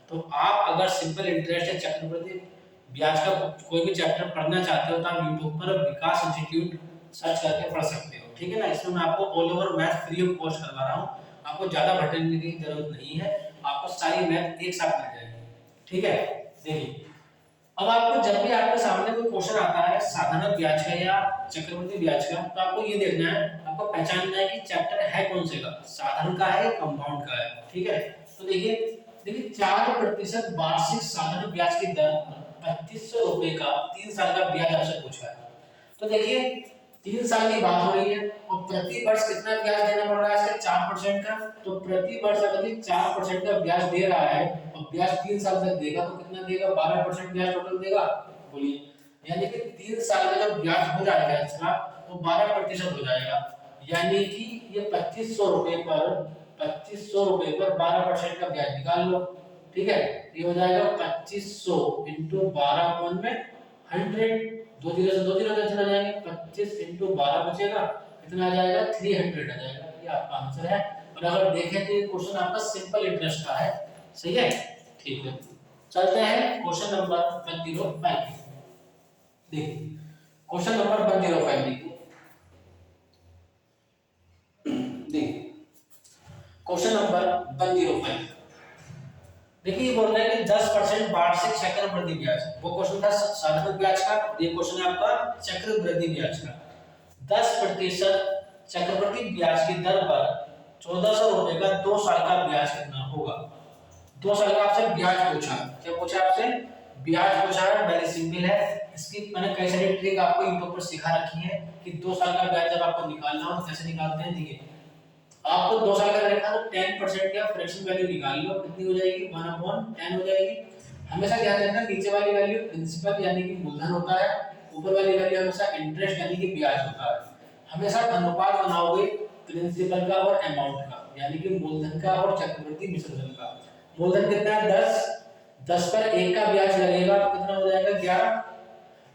[SPEAKER 1] तो आप अगर सिंपल इंटरेस्ट या चक्रवृद्धि ब्याज का कोई भी चैप्टर पढ़ना चाहते हो तो आप यूट्यूब पर विकास इंस्टीट्यूट सर्च करके पढ़ सकते हो। ठीक है ना? इसमें मैं आपको all over math free of cost करवा रहा हूँ, आपको ज्यादा भटकने की जरूरत नहीं है, आपको सारी मैथ एक साथ मिल जाएगी। ठीक है? देखिए अब आपको जब भी आपके सामने कोई क्वेश्चन आता है साधारण ब्याज का या चक्रवृद्धि ब्याज का, तो आपको ये देखना है, आपको पहचानना है कि चैप्टर है कौन से का, साधारण का है कंपाउंड का है। ठीक है? तो देखिए 4% वार्षिक साधारण ब्याज की दर 2500 रुपए का 3 साल का ब्याज आपसे पूछा है। तो देखिए 3 साल की बात हो रही है और प्रति वर्ष कितना ब्याज देना पड़ रहा है इसका 4% का, तो प्रति वर्ष अगर 4% का ब्याज दे रहा है और ब्याज 3 साल तक देगा तो कितना देगा? 12% ब्याज टोटल देगा। बोलिए, यानी कि 3 साल का जब ब्याज हो जाएगा इसका तो 12% हो जाएगा, यानी कि ये 2500 रुपए पर 12% का ब्याज निकाल लो। ठीक है? ये हो जाएगा 2500 इंटू 12 अपॉन में 100, दो जीरो से दो जीरो चला जाएंगे, 25 इंटू 12 बचेगा, कितना आ जाएगा? 300 आ जाएगा। ये आपका आंसर है। और अगर देखें तो ये क्वेश्चन आपका सिंपल इंटरेस्ट का है। सही है? ठीक है, चलते हैं क्वेश्चन नंबर 105। देखिए क्वेश्चन नंबर 105 देखिए क्वेश्चन नंबर 105 देखिए बोल रहे हैं कि 10% वार्षिक चक्रवृद्धि ब्याज, वो क्वेश्चन था साधारण ब्याज का, ये क्वेश्चन है आपका चक्रवृद्धि ब्याज का। 10% चक्रवृद्धि ब्याज की दर पर 1400 रुपए का 2 साल का ब्याज कितना होगा। 2 साल का आपसे ब्याज पूछा, क्या पूछा आपसे? ब्याज पूछा है। वेरी सिंपल है, इसकी मैंने कई सारी ट्रिक आपको यूट्यूब पर सिखा रखी है कि 2 साल का ब्याज जब आपको निकालना हो तो कैसे निकालते हैं। देखिए आपको 2 साल का रखा तो 10% का फ्रैक्शन वैल्यू निकाल लो, कितनी हो जाएगी? 1/10 हो जाएगी। हमेशा ध्यान रखना नीचे वाली वैल्यू प्रिंसिपल यानी कि मूलधन होता है, ऊपर वाली वैल्यू हमेशा इंटरेस्ट यानी कि ब्याज होता है। हमेशा अनुपात बनाओगे प्रिंसिपल का और अमाउंट का, यानी कि मूलधन का और चक्रवृद्धि मिश्रधन का। मूलधन कितना है? 10 पर 1 का ब्याज लगेगा तो कितना हो जाएगा? 11।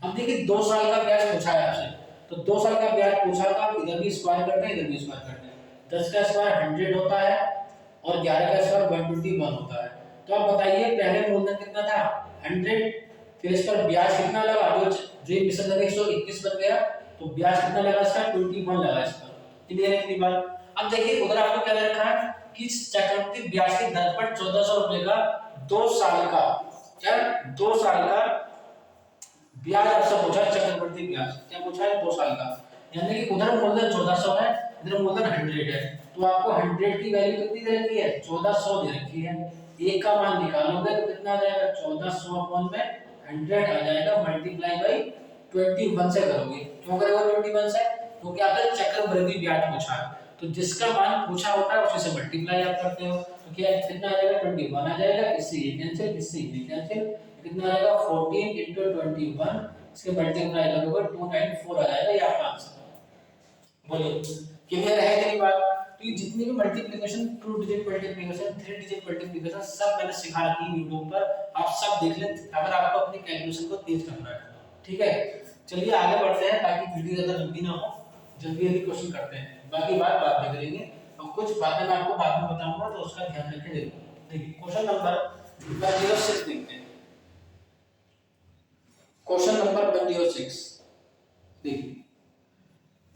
[SPEAKER 1] अब देखिए 2 साल का ब्याज पूछा है आपसे, तो 2 साल का ब्याज पूछा था, इधर भी स्क्वायर करते हैं इधर भी स्क्वायर करते हैं। 10 का स्क्वायर 100 होता है और 11 का स्क्वायर 121 होता है। तो आप बताइए पहले मूलधन कितना था? 100, फिर इस पर ब्याज कितना लगा? जो मिश्रधन 121 बन गया, तो ब्याज कितना लगा इसका? 21 लगा इस पर। क्लियर है इतनी बात? अब देखिए उधर आपको क्या रखा है कि चक्रवृद्धि ब्याज की दर पर 1400 रुपए का 2 साल का, क्या 2 साल का ब्याज आपसे पूछा है। चक्रवृद्धि ब्याज क्या पूछा है? 2 साल का, यानी कि उधर मूलधन 1400 है, इधर मूलधन 100 है, तो आपको 100 की वैल्यू कितनी दे रखी है? 1400 दे रखी है। एक का मान निकालोगे तो कितना आ जाएगा? 1400 अपॉन में 100 आ जाएगा, मल्टीप्लाई बाय 21 से करोगे। क्यों करोगे 21 से? क्योंकि आपसे चक्रवृद्धि ब्याज पूछा है। तो जिसका मान पूछा होता है उसी से मल्टीप्लाई आप करते हो। तो क्या कितना आ जाएगा 21 आ जाएगा, इससे ये कैंसिल, इससे ये कैंसिल, कितना आएगा 14 × 21, इसके मल्टीप्लाई करोगे 294 आ जाएगा, ये आपका आंसर। बोलिए क्लियर है तेरी बात? तो ये जितनी भी multiplication, 2 digit multiplication, 3 digit multiplication सब मैंने सिखा रखी है यूट्यूब पर, आप सब देख लें अगर आपको अपनी कैलकुलेशन को तेज करना है। ठीक है, चलिए आगे बढ़ते हैं ताकि वीडियो ज्यादा लंबी ना हो, जल्दी जल्दी क्वेश्चन करते हैं, बाकी बात बाद में करेंगे और कुछ बातें मैं आपको बाद में बताऊंगा तो उसका ध्यान रखें जरूर। देखिए क्वेश्चन नंबर 106 देखते हैं। क्वेश्चन नंबर 106 देखिए,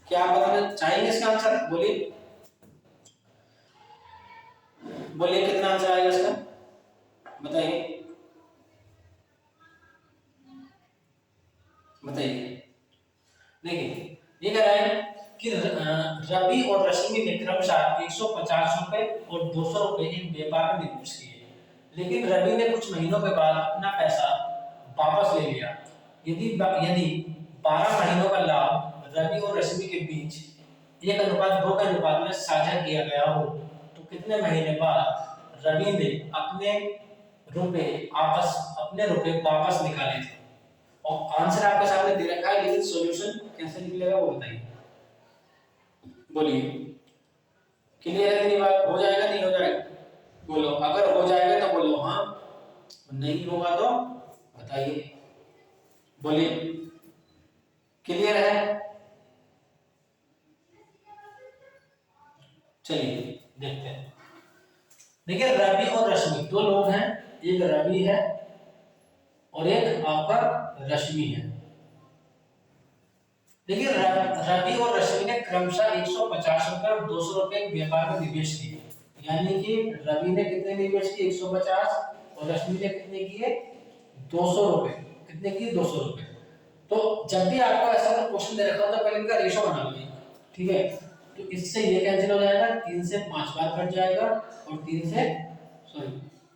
[SPEAKER 1] क्या आप बताना चाहेंगे इसका आंसर? बोलिए बोलिए कितना आंसर आएगा इसका, बताइए बताइए। देखिए ये कह रहा है कि रवि और रश्मि ने क्रमशः 150 रुपए और 200 रुपए इन व्यापार में निवेश किए, लेकिन रवि ने कुछ महीनों के बाद अपना पैसा वापस ले लिया। यदि यदि 12 महीनों का लाभ रवि और रश्मि के बीच 1:2 के अनुपात में साझा किया गया हो तो कितने महीने बाद रवि ने अपने रुपए वापस निकाले थे? और आंसर आपके सामने दे रखा है, लेकिन सॉल्यूशन कैसे निकलेगा वो बताइए। बोलिए क्लियर है मेरी बात? हो जाएगा नहीं हो जाएगा? बोलो, अगर हो जाएगा तो बोलो हाँ, नहीं होगा तो बताइए। बोलिए क्लियर है? चलिए देखते हैं। देखिए रवि और रश्मि दो लोग हैं, एक रवि है और एक आपका रश्मि है। देखिए रवि और रश्मि ने क्रमशः 150 रुपए और 200 रुपए व्यापार में निवेश किए, यानी कि रवि ने कितने निवेश किए 150 और रश्मि ने कितने किए 200 रुपए। कितने किए 200 रुपए। तो जब भी आपको ऐसा क्वेश्चन दे रखा हो तो पहले इनका रेशो बना लो, ठीक है? तो इससे ये कैंसिल हो जाएगा, 3 से 5 बार कट जाएगा और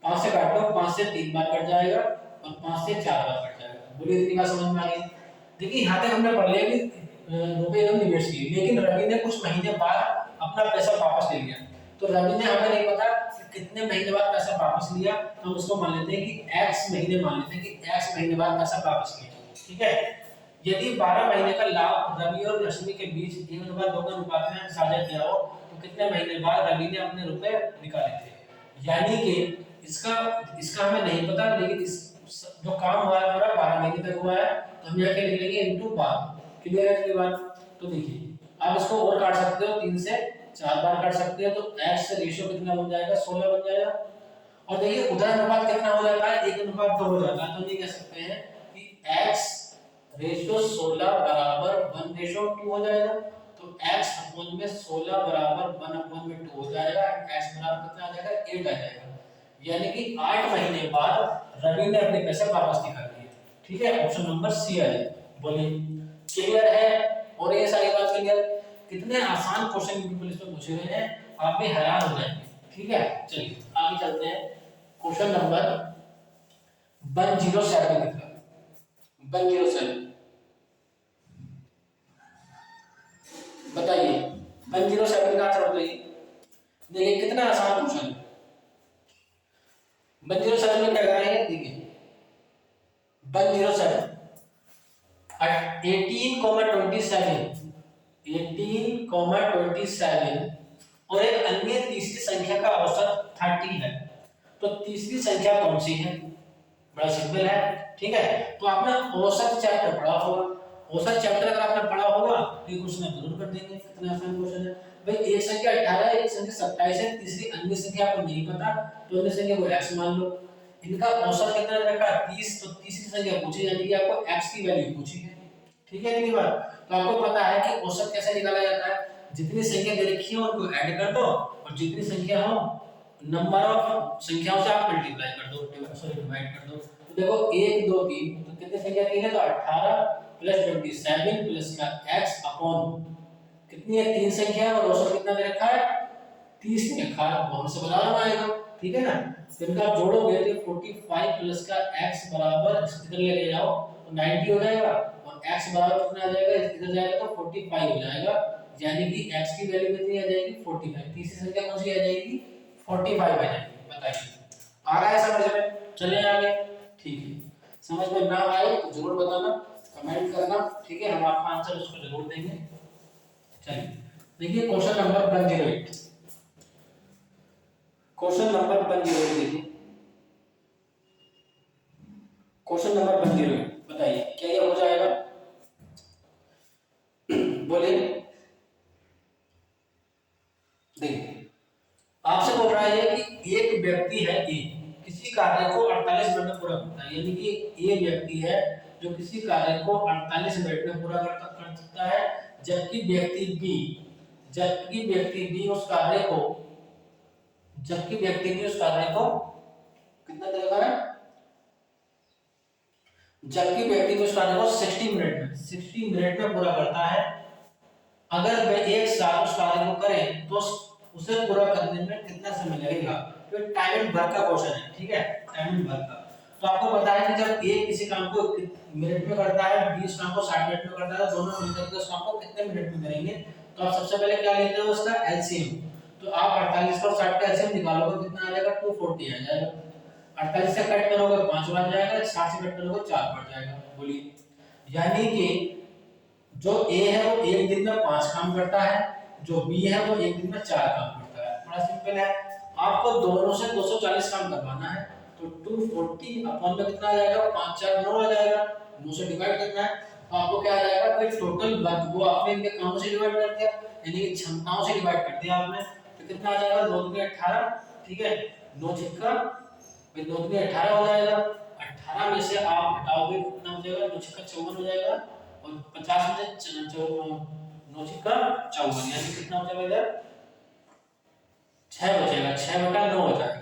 [SPEAKER 1] 5 से काट लो, 5 से 3 बार कट जाएगा और 5 से 4 बार कट जाएगा। बोलिए इतनी बात समझ में आ गई? देखिए यहाँ तक हमने पढ़ लिया कि रुपए हम निवेश किए, लेकिन रवि ने कुछ महीने बाद अपना पैसा वापस ले लिया। तो रवि ने हमें नहीं पता कि कितने महीने बाद पैसा वापस लिया, तो हम उसको मान लेते हैं कि x महीने, मान लेते हैं कि x महीने बाद पैसा वापस लिया। ठीक है, यदि 12 महीने का लाभ रवि और रश्मि के बीच 1:2 के अनुपात में साझा किया हो तो कितने महीने बाद रवि ने अपने रुपए निकाले थे? यानी कि इसका हमें नहीं पता, लेकिन इस जो काम हुआ है पूरा 12 महीने तक हुआ है, तो हम यहाँ क्या लिख लेंगे इनटू 12। क्लियर है इसके बाद? तो देखिए आप इसको और काट सकते हो, 3 से 4 बार काट सकते हो, तो x से रेशियो कितना बन जाएगा 16 बन जाएगा। और देखिए उधर अनुपात कितना हो जाता है 1:2 हो जाता है, तो नहीं कह सकते हैं कि x रेशियो 16 बराबर 1:2 हो जाएगा। तो x अपॉन में 16 बराबर 1/2 हो जाएगा, x बराबर कितना आ जाएगा 8 आ जाएगा। यानी कि 8 महीने बाद रवि ने अपने पैसे वापस निकाल लिए। ठीक है, ऑप्शन नंबर सी आ जाएगा। बोलिए क्लियर है? और ये सारी बात क्लियर? कितने आसान क्वेश्चन पीपल इसमें पूछे हुए हैं, आप भी हैरान हो जाएंगे। ठीक है, चलिए आगे चलते हैं। क्वेश्चन नंबर 107 की तरफ। 107 बताइए, 107 का आंसर बताइए। देखिए कितना आसान क्वेश्चन है। 107 में क्या कह रहे हैं? देखिए 107 18,27 और एक अन्य तीसरी संख्या का औसत 30 है, तो तीसरी संख्या कौन सी है? बड़ा सिंपल है। ठीक है, तो आपने औसत चैप्टर पढ़ा होगा, औसत चैप्टर अगर आपने पढ़ा होगा तो ये क्वेश्चन आप जरूर कर देंगे। कितना आसान क्वेश्चन है भाई। एक संख्या 18 है, एक संख्या 27 है, तीसरी अन्य संख्या आपको नहीं पता तो अन्य संख्या को x मान लो। इनका औसत कितना रखा 30, तो तीसरी संख्या पूछी, यानी कि आपको x की वैल्यू पूछी है। ठीक है इतनी बात? तो आपको पता है कि औसत कैसे निकाला जाता है। जितनी संख्या दे रखी है उनको ऐड कर दो और जितनी संख्या हो नंबर ऑफ संख्याओं से आप मल्टीप्लाई कर दो, सॉरी डिवाइड कर दो। तो देखो 1 2 3, तो कितनी संख्या 3 है, तो 18 प्लस 27 प्लस का x अपॉन कितनी है 3 संख्या और औसत कितना दे रखा है 30 दे रखा है, वहां से बना आएगा। ठीक है ना? तो इनका आप जोड़ोगे तो 45 प्लस का x बराबर इधर ले जाओ तो 90 हो जाएगा और x बराबर कितना आ जाएगा, इधर जाएगा तो 45 हो जाएगा। यानी कि x की वैल्यू कितनी आ जाएगी 45। तीसरी संख्या कौन सी आ जाएगी 45 आ जाएगी। बताइए आ रहा है समझ में? चले आगे। ठीक है, समझ में ना आए तो जरूर बताना, कमेंट करना, ठीक है, हम आपका आंसर उसको जरूर देंगे। चलिए देखिए क्वेश्चन नंबर 108, क्वेश्चन नंबर 108 देखिए, क्वेश्चन नंबर 108 बताइए क्या ये हो जाएगा? बोलिए। देखिए आपसे बोल रहा है कि एक व्यक्ति है ए, किसी कार्य को 48 मिनट में पूरा करता है, यानी कि ए व्यक्ति है जो किसी कार्य को 48 मिनट में पूरा कर सकता है, जबकि व्यक्ति बी उस कार्य को कितना देगा है? जबकि व्यक्ति उस कार्य को 60 मिनट में पूरा करता है। अगर वह एक साल उस कार्य को करे तो उसे पूरा करने में कितना समय लगेगा? तो टाइम एंड वर्क का क्वेश्चन है, ठीक है, टाइम एंड वर्क का। तो आपको पता है कि जब ए किसी काम को मिनट में करता है, बी उस काम को 60 मिनट में करता है, तो दोनों मिलकर के उस काम को कितने मिनट में करेंगे? तो आप सबसे पहले क्या लेते हो उसका एलसीएम। तो आप 48 और 60 का एलसीएम निकालोगे, कितना आ जाएगा 240 आ जाएगा। 48 से कट करोगे 5 बच जाएगा, 60 से कट करोगे 4 बच जाएगा। बोलिए, यानी कि जो ए है वो एक दिन में 5 काम करता है, जो बी है वो एक दिन में 4 काम करता है। बड़ा सिंपल है, आपको दोनों से 240 काम करवाना है, तो 240 अपॉन में कितना आ जाएगा? 5 4 9 आ जाएगा, 9 से डिवाइड करना है, तो आपको क्या आ जाएगा? फिर टोटल वर्क वो आपने इनके कामों से डिवाइड कर दिया, यानी कि क्षमताओं से डिवाइड कर दिया आपने, तो कितना आ जाएगा? 9 दूनी 18, ठीक है, 9 छक्का फिर 9 दूनी 18 हो जाएगा। 18 में से आप हटाओगे कितना हो जाएगा? 9 छक्का 54 हो जाएगा, और 50 में से 9 छक्का 54, यानी कितना हो जाएगा इधर? 6 बचेगा, 6/9 हो जाएगा।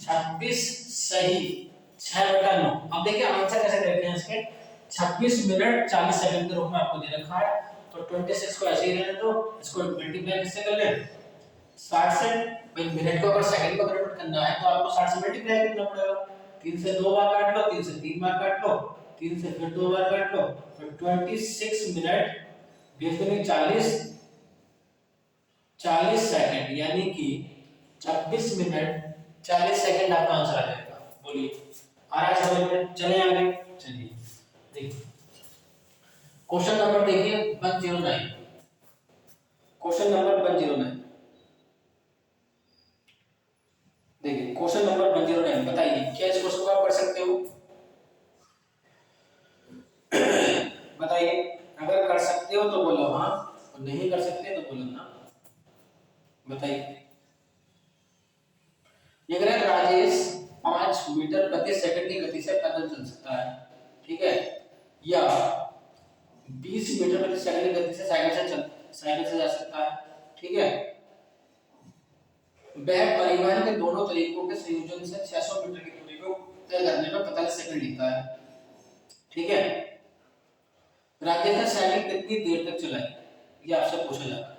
[SPEAKER 1] 26 सही, 6/9। अब देखिए आंसर कैसे देखते हैं इसके, 26 मिनट 40 सेकंड के रूप में आपको दे रखा है, तो 26 को ऐसे ही रहने दो, इसको मल्टीप्लाई किससे कर ले? 60 से। भाई मिनट को अगर सेकंड में कन्वर्ट करना है तो आपको 60 से मल्टीप्लाई करना पड़ेगा। 3 से 2 बार काट लो, 3 से 3 बार काट लो, 3 से फिर 2 बार काट लो, तो 26 मिनट 40 सेकंड, यानी कि 26 मिनट 40 सेकंड आपका आंसर आ जाएगा। बोलिए आ रहा है समझ में? चले आगे। चलिए देखिए क्वेश्चन नंबर देखिए 109, क्वेश्चन नंबर 109 देखिए, क्वेश्चन नंबर 109 बताइए क्या इस क्वेश्चन को आप कर सकते हो? बताइए, अगर कर सकते हो तो बोलो हाँ, और नहीं कर सकते तो बोलो ना। बताइए, ये कह रहा है राजेश 5 मीटर प्रति सेकंड की गति से पैदल चल सकता है, ठीक है, या 20 मीटर प्रति सेकंड की गति से साइकिल से जा सकता है, ठीक है। वह परिवहन के दोनों तरीकों के संयोजन से 600 मीटर की दूरी को तय करने में 45 सेकंड लेता है, ठीक है। राजेश ने साइकिल कितनी देर तक चलाई, ये आपसे पूछा जाता है।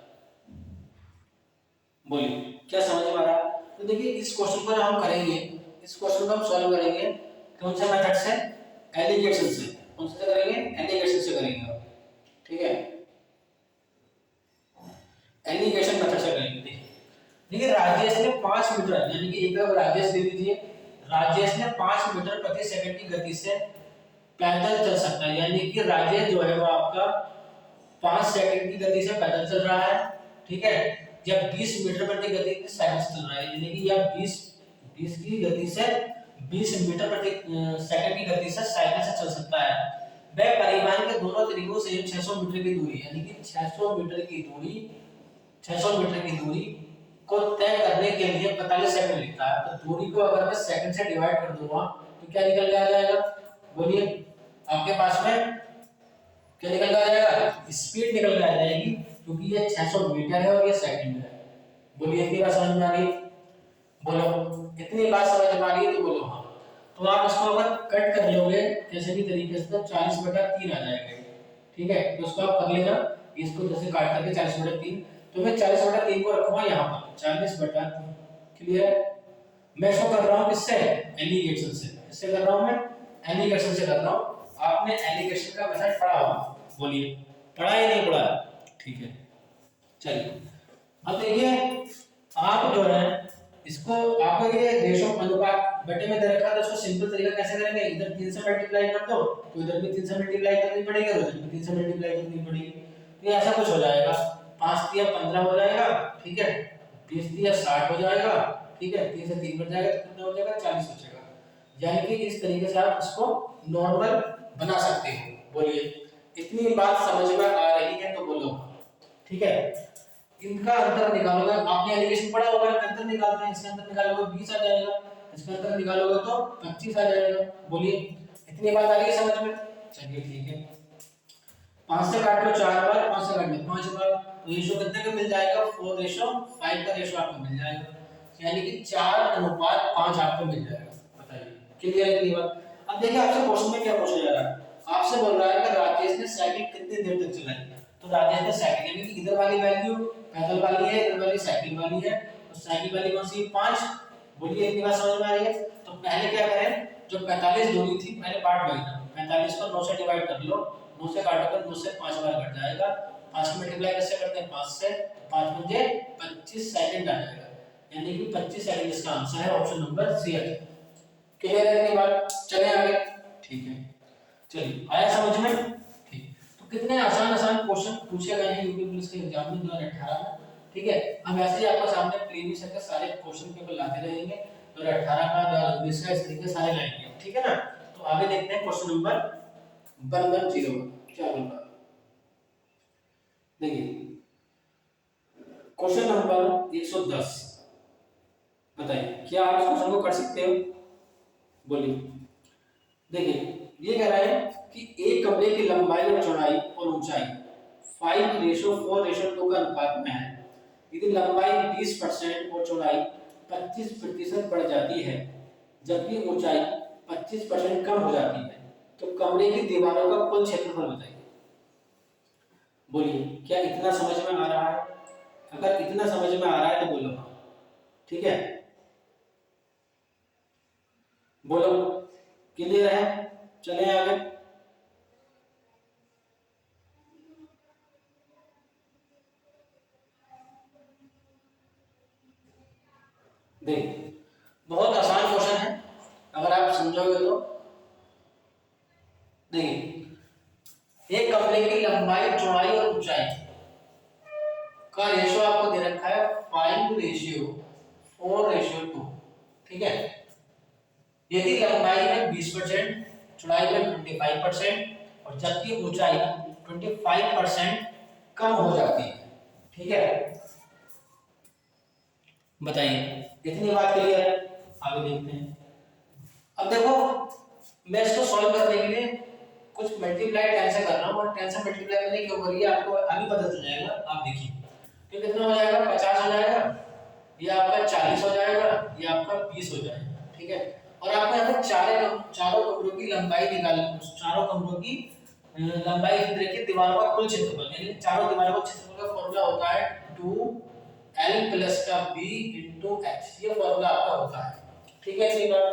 [SPEAKER 1] बोलिए क्या समझ में आ रहा है? तो देखिए इस क्वेश्चन पर हम करेंगे, इस क्वेश्चन को हम सॉल्व करेंगे कौन से मेथड से? एलिगेशन से। कौन से करेंगे? एलिगेशन से करेंगे, ठीक है, एलिगेशन मेथड से करेंगे। देखिए राजेश ने 5 मीटर, यानी कि एक तरफ राजेश दे दीजिए, राजेश ने 5 मीटर प्रति सेकंड की गति से पैदल चल सकता है, यानी कि राजेश जो है वो आपका 5 सेकंड की गति से पैदल चल रहा है, ठीक है, या 20 मीटर प्रति गति से साइकिल से चल रहा है, यानी कि या 20 की गति से 20 मीटर प्रति सेकंड की गति से साइकिल से चल सकता है। वह परिवहन के दोनों तरीकों से 600 मीटर की दूरी, यानी कि 600 मीटर की दूरी को तय करने के लिए 45 सेकंड लगता है। तो दूरी को अगर मैं सेकंड से डिवाइड कर दूंगा तो क्या निकल के आ जाएगा? बोलिए आपके पास में क्या निकल के आ जाएगा? स्पीड निकल के आ जाएगी, क्योंकि ये 600 मीटर है और ये सेकंड है। बोलिए इतनी बात समझ में आ रही? बोलो इतनी बात समझ में आ रही है तो बोलो हाँ। तो आप इसको अगर कट कर लोगे कैसे भी तरीके से तो 40/3 आ जाएगा, ठीक है, तो उसको आप कर लेना, इसको जैसे काट करके 40/3, तो मैं 40/3 को रखूंगा यहाँ पर 40/3, क्लियर? मैं इसको कर रहा हूँ किससे? एलिगेशन से। किससे कर रहा हूँ मैं? एलिगेशन से कर रहा हूँ। आपने एलिगेशन का मेथड पढ़ा होगा, बोलिए पढ़ा या नहीं पढ़ा? ठीक है चलिए अब देखिए, आप जो है इसको, आपको ये रेशो अनुपात बटे में दे रखा है, तो इसको सिंपल तरीका कैसे करेंगे, इधर 3 से मल्टीप्लाई कर दो तो इधर भी 3 से मल्टीप्लाई करनी पड़ेगी और इधर भी 3 से मल्टीप्लाई करनी पड़ेगी। तो ये ऐसा कुछ हो जाएगा, 5 दिया 15 हो जाएगा, ठीक है, 20 दिया 60 हो जाएगा, ठीक है, 3 से 3 कट जाएगा तो कितना हो जाएगा, 40 हो जाएगा। यानी कि इस तरीके से आप इसको नॉर्मल बना सकते हो। बोलिए इतनी बात समझ में आ रही है तो बोलो, ठीक है। इनका अंतर निकालोगे, आपने एलिगेशन पढ़ा होगा, अंतर निकालते हैं, इसका अंतर निकालोगे 20 आ जाएगा, इसका अंतर निकालोगे तो 25 आ जाएगा। बोलिए इतनी बात आ रही है समझ में? चलिए ठीक है, 5 से काट लो 4 बार, 5 से काट लो 5 बार, तो रेशो कितने का मिल जाएगा, 4:5 का रेशो आपको मिल जाएगा, यानी कि 4:5 आपको मिल जाएगा। बताइए क्लियर है इतनी बात? अब देखिए आपसे क्वेश्चन में क्या पूछा जा रहा है, आपसे बोल रहा है कि राजेश ने साइकिल कितनी देर तक चलाई, तो राजेश ने साइकिल, यानी कि इधर वाली वैल्यू पैदल वाली है, इधर वाली साइकिल वाली है, तो साइकिल वाली कौन सी, 5। बोलिए इतनी बात समझ में आ रही है? तो पहले क्या करें, जो 45 दूरी थी पहले पार्ट में लेना, 45 को 9 से डिवाइड कर लो, 9 से काटोगे 9 से 5 बार कट जाएगा, 5 को मल्टीप्लाई कैसे करते हैं, 5 से, 5 मुझे 25 सेकंड आ जाएगा, यानी कि 25 सेकंड इसका आंसर है, ऑप्शन नंबर सी है। क्लियर है इतनी बात? चले आगे, ठीक है, चलिए आया समझ में? ठीक, तो कितने आसान आसान क्वेश्चन पूछे गए हैं यूपी पुलिस के एग्जाम में 2018 में, ठीक है। हम ऐसे ही आपको सामने प्रीवियस ईयर के सारे क्वेश्चन पेपर लाते रहेंगे, 2018 का 2019 का, इस तरीके सारे लाएंगे, ठीक है ना। तो आगे देखते हैं क्वेश्चन नंबर 110 क्या बोलता है, देखिए क्वेश्चन नंबर 110, बताइए क्या आप इस क्वेश्चन को कर सकते हो? बोलिए, देखिए ये कह रहा है कि एक कमरे की लंबाई और चौड़ाई और ऊंचाई 5:4:2 का अनुपात में है, यदि लंबाई 20% और चौड़ाई 25% बढ़ जाती है जबकि ऊंचाई 25% कम हो जाती है, तो कमरे की दीवारों का कुल क्षेत्रफल बताइए। बोलिए क्या इतना समझ में आ रहा है? अगर इतना समझ में आ रहा है तो बोलो हाँ, ठीक है, बोलो क्लियर है? चले आगे, देख बहुत आसान क्वेश्चन है अगर आप समझोगे तो। देखिए एक कमरे की लंबाई, चौड़ाई और ऊंचाई का रेशियो आपको दे रखा है 5:4:2, ठीक है। यदि लंबाई में 20%, चौड़ाई में 25% और जबकि ऊंचाई 25% कम हो जाती है, ठीक है। बताइए इतनी बात क्लियर है? आगे देखते हैं। अब देखो मैं इसको सॉल्व करने के लिए कुछ मल्टीप्लाई 10 से कर रहा हूं, और 10 से मल्टीप्लाई मैंने क्यों करी है आपको अभी पता चल जाएगा, आप देखिए। तो कितना हो जाएगा, 50 हो जाएगा, ये आपका 40 हो जाएगा, ये आपका 20 हो जाएगा, ठीक है। और आपको यहाँ पे चारों कमरों की लंबाई निकालनी, चारों कमरों की लंबाई देखिए, दीवारों का कुल क्षेत्रफल, यानी चारों दीवारों का क्षेत्रफल का फॉर्मूला होता है 2l प्लस का b इंटू h, ये फॉर्मूला आपका होता है, ठीक है। इसी बार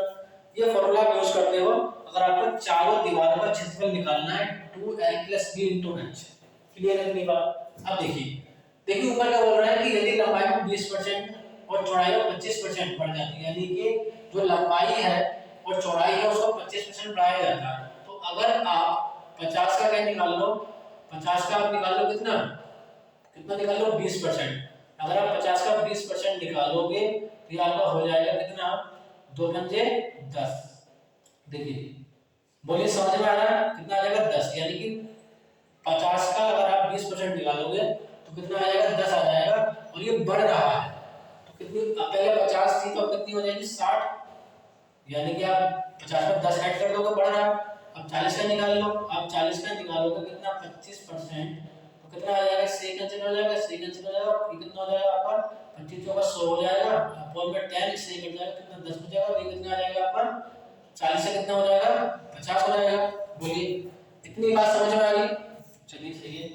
[SPEAKER 1] ये फॉर्मूला यूज करते हो अगर आपको चारों दीवारों का क्षेत्रफल निकालना है 2l plus b into h। Clear है इतनी बात? अब देखिए ऊपर क्या बोल रहा है कि यदि लंबाई में 20% और चौड़ाई में 25% बढ़ जाती है, यानी कि जो लंबाई है और चौड़ाई है उसको 25% बढ़ाया जाता है, तो अगर आप 50 का क्या निकाल लो, 50 का आप निकाल लो कितना निकाल लो, 20%। अगर आप 50 का 20% निकालोगे तो ये आपका हो जाएगा कितना, 2 पंजे 10। देखिए बोलिए समझ में आ रहा है? कितना आ जाएगा, 10, यानी कि 50 का अगर आप 20% निकालोगे तो कितना आ जाएगा, 10 आ जाएगा, और ये बढ़ रहा है तो कितनी, पहले 50 थी तो अब कितनी हो जाएगी, 60, यानी कि आप 50 पर 10 ऐड कर दोगे, बढ़ रहा है। अब 40 का निकाल लो, आप 40 का निकालोगे कितना, 25%, तो कितना आ जाएगा, से कैंसिल हो जाएगा, से कैंसिल हो जाएगा, ये कितना हो जाएगा आपका, 25 होगा 100 हो जाएगा, अपॉन में 10 से कट जाएगा, कितना 10 हो जाएगा, ये कितना आ जाएगा आपका, 40 से कितना हो जाएगा, 50 हो जाएगा। बोलिए इतनी बात समझ में आ गई? चलिए सही है।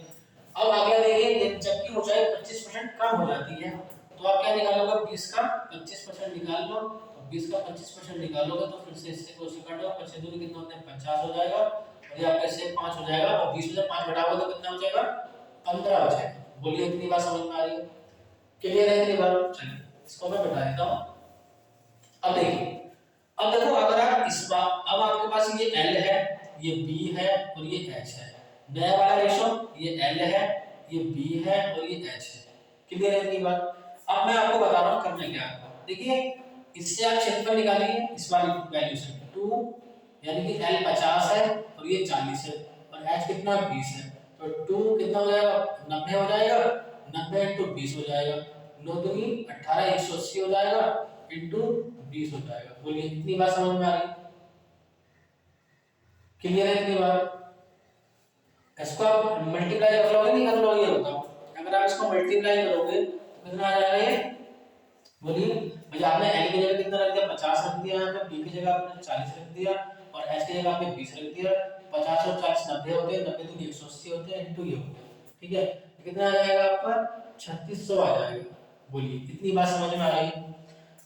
[SPEAKER 1] अब अगला देखिए, जबकि ऊंचाई 25% कम हो जाती है, तो आप क्या निकालोगे, 20 का 25% निकाल लो, तो 20 का 25% निकालोगे तो फिर से इससे को काटो, 25 दूनी कितना होता है, 50 हो जाएगा, और ये आपके से 5 हो जाएगा, और 20 में से 5 घटाओगे तो कितना हो जाएगा, 15 हो जाएगा। बोलिए इतनी बात समझ में आ रही है? क्लियर है इतनी बात? चलिए इसको मैं बता देता हूँ। अब देखिए, अब देखो अगर आप इस बार, अब आपके पास ये L है, ये B है और ये H है। नया वाला रेशो ये L है, ये B है और ये H है। क्लियर है इतनी बात? अब मैं आपको बता रहा हूँ करना क्या है। देखिए इससे आप क्षेत्रफल निकालिए इस वाली वैल्यू से 2, यानी कि L 50 है और ये 40 है और H कितना 20 है, तो 2 कितना हो जाएगा 90 हो जाएगा, 90 × 20 हो जाएगा, 9 दूनी 18 180 हो जाएगा इंटू 20 हो जाएगा। बोलिए इतनी बात समझ में आ रही? क्लियर है इतनी बात? इसको आप मल्टीप्लाई कर लोगे नहीं कर लोगे ये बताओ? अगर आप इसको मल्टीप्लाई करोगे तो कितना आ जाएगा ये? बोलिए भाई, आपने L की जगह कितना रख दिया 50 रख दिया, यहाँ पे B की जगह आपने 40 रख दिया और H की जगह आपने 20 रख दिया। 50 और 40 90 होते हैं, 90 दूनी 180 होते हैं इंटू ये होते हैं। ठीक है, कितना आ जाएगा आपका 3600 आ जाएगा। बोलिए इतनी बात समझ में आ रही?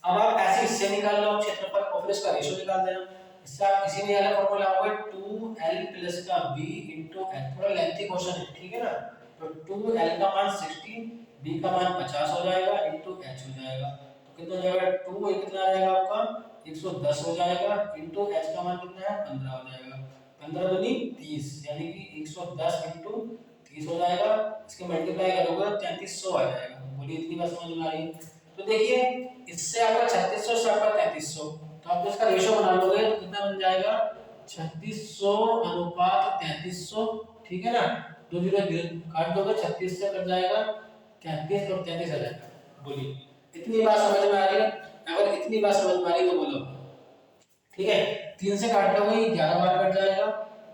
[SPEAKER 1] अब आप ऐसे इससे निकाल लो क्षेत्रफल और फिर इसका रेशो निकाल देना। इससे आप इसी में वाला फॉर्मूला होगा 2L प्लस का B इनटू H। थोड़ा लेंथी क्वेश्चन है, ठीक है ना? तो 2L का मान 60, B का मान 50 हो जाएगा इनटू H हो जाएगा। तो कितना हो जाएगा 2 ये कितना आ जाएगा आपका 110 हो जाएगा इनटू H का मान कितना है 15 हो जाएगा। 15 दूनी 30, यानी कि 110 इनटू 30 हो जाएगा। इसके मल्टीप्लाई करोगे तो 3300 आ जाएगा। बोलिए इतनी बात समझ में आ रही है? तो देखिए इससे आपका 3600 से आपका 3300, तो आप इसका रेशो बना लोगे तो कितना बन जाएगा 3600 अनुपात 3300। ठीक है ना? 2 0 काट दोगे 36 से कट जाएगा 33 और 33 आ जाएगा। बोलिए इतनी बात समझ में आ रही है? अगर इतनी बात समझ में आ रही तो बोलो। ठीक है, 3 से काट दोगे 11 बार कट जाएगा,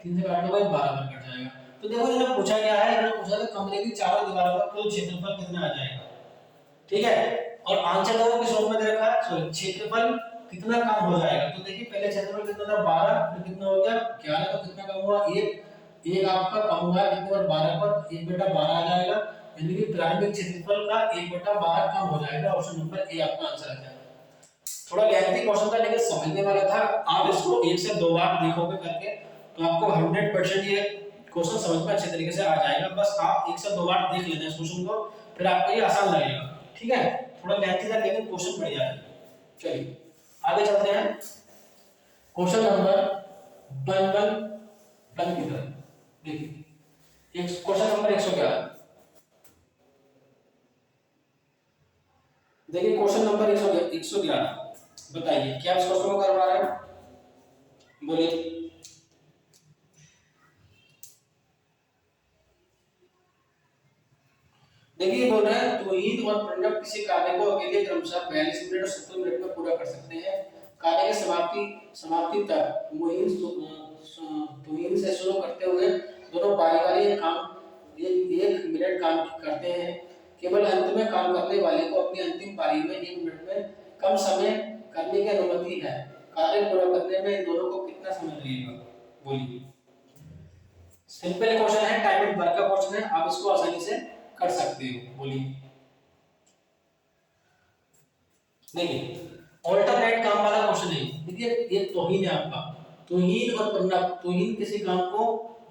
[SPEAKER 1] 3 से काट दोगे 12 बार कट जाएगा। तो देखो इन्होंने पूछा क्या है, इन्होंने पूछा कि कमरे की चारों दीवारों का कुल क्षेत्रफल कितना आ जाएगा। ठीक है, और आंसर देखो किस रूप में दे रखा है, सॉरी क्षेत्रफल कितना कम हो जाएगा। तो देखिए पहले क्षेत्रफल कितना था 12, फिर कितना हो गया 11, तो कितना कम हुआ 1 आपका कम हुआ कितने बार 12 पर 1/12 आ जाएगा, यानी कि प्रारंभिक क्षेत्रफल का 1/12 कम हो जाएगा। ऑप्शन नंबर ए आपका आंसर आ जाएगा। थोड़ा लेंथी क्वेश्चन था लेकिन समझने वाला था। आप इसको 1 से 2 बार देखोगे करके तो आपको 100% ये क्वेश्चन समझ में अच्छे तरीके से आ जाएगा। बस आप 1 से 2 बार देख लेना इस क्वेश्चन को, फिर आपको ये आसान लगेगा। ठीक है, थोड़ा लेंथी था लेकिन क्वेश्चन बढ़िया है। चलिए आगे चलते हैं क्वेश्चन नंबर 1 की तरफ। देखिए एक क्वेश्चन नंबर 111। देखिए क्वेश्चन नंबर 111 बताइए क्या इस क्वेश्चन को कर पा रहे हैं? बोलिए। देखिए बोल रहे हैं तौहीद और प्रणव किसी कार्य को अकेले क्रमशः 42 मिनट और 70 मिनट में पूरा कर सकते हैं। कार्य की समाप्ति तक तौहीद से शुरू करते हुए दोनों बारी-बारी काम 1 मिनट काम करते हैं। केवल अंत में काम करने वाले को अपनी अंतिम पारी में 1 मिनट में कम समय करने की अनुमति है। कार्य पूरा करने में इन दोनों को कितना समय लगेगा? बोलिए। सिंपल क्वेश्चन है, टाइम एंड वर्क का क्वेश्चन है, आप इसको आसानी से कर सकते हो। बोलिए। देखिए ऑल्टरनेट काम वाला क्वेश्चन है। देखिए एक तौहीद है आपका, तौहीद और प्रणव। तौहीद किसी काम को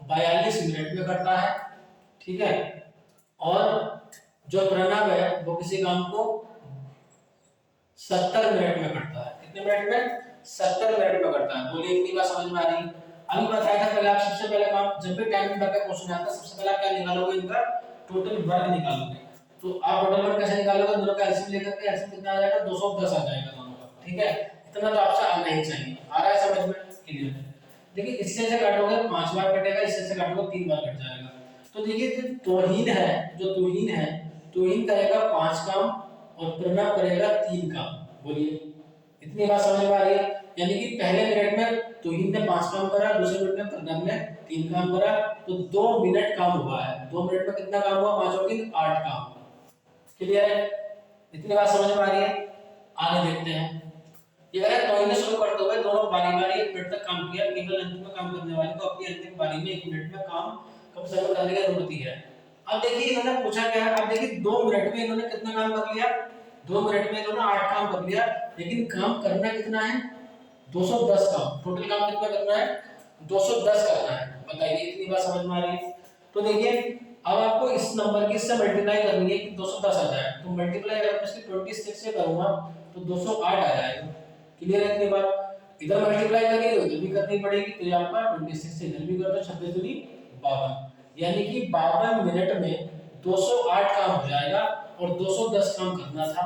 [SPEAKER 1] 42 मिनट में करता है, ठीक है, और जो प्रणव है वो किसी काम को 70 मिनट में करता है। कितने मिनट में? 70 मिनट में करता है। बोलिए इतनी बात समझ में आ रही है? अभी बताया था पहले आप सबसे पहले काम, जब भी टाइम एंड वर्क का क्वेश्चन आता है सबसे पहले आप क्या निकालोगे? इनका टोटल वर्क निकालोगे। तो आप टोटल वर्क कैसे निकालोगे? दोनों का एलसीएम लेकर के एलसीएम कितना आ जाएगा 210 आ जाएगा दोनों का। ठीक है, इतना तो आपसे आना ही चाहिए। आ रहा है समझ में? क्लियर है? देखिए इससे से काटोगे 5 बार कटेगा, इससे से काटोगे 3 बार कट जाएगा। तो देखिए जो तौहीद है, जो तौहीद है, तौहीद करेगा 5 काम और प्रणव करेगा 3 काम। बोलिए इतनी बात समझ में आ रही है? यानी कि पहले मिनट में तौहीद ने 5 काम करा, दूसरे मिनट में प्रणव ने 3 काम करा, तो 2 मिनट काम हुआ है। 2 मिनट में कितना काम हुआ? 5 और 3 8 काम। क्लियर है? इतनी बात समझ में आ रही है? आगे देखते हैं। ये अगर तौहीद ने शुरू करते हुए दोनों बारी-बारी 1 मिनट तक काम किया, केवल अंतिम में काम करने वाले को अपनी अंतिम बारी में 1 मिनट में काम कम से कम करने की अनुमति है। अब देखिए इन्होंने पूछा क्या है? अब देखिए 2 मिनट में इन्होंने कितना काम कर लिया? 2 मिनट में इन्होंने 8 काम कर लिया, लेकिन काम करना कितना है? 210 काम। टोटल काम कितना करना है? 210 करना है। बताइए इतनी बात समझ में आ रही है? तो देखिए अब आपको इस नंबर की इससे मल्टीप्लाई करनी है कि 210 आ जाए, तो मल्टीप्लाई अगर मैं इसकी 26 से करूंगा तो 208 आ जाएगा। क्लियर है इतनी बात? इधर मल्टीप्लाई करनी है उधर भी करनी पड़ेगी, तो यहाँ पर 26 से इधर भी कर दो, 26 दूनी 52, यानी कि 52 मिनट में 208 काम हो जाएगा और 210 काम करना था।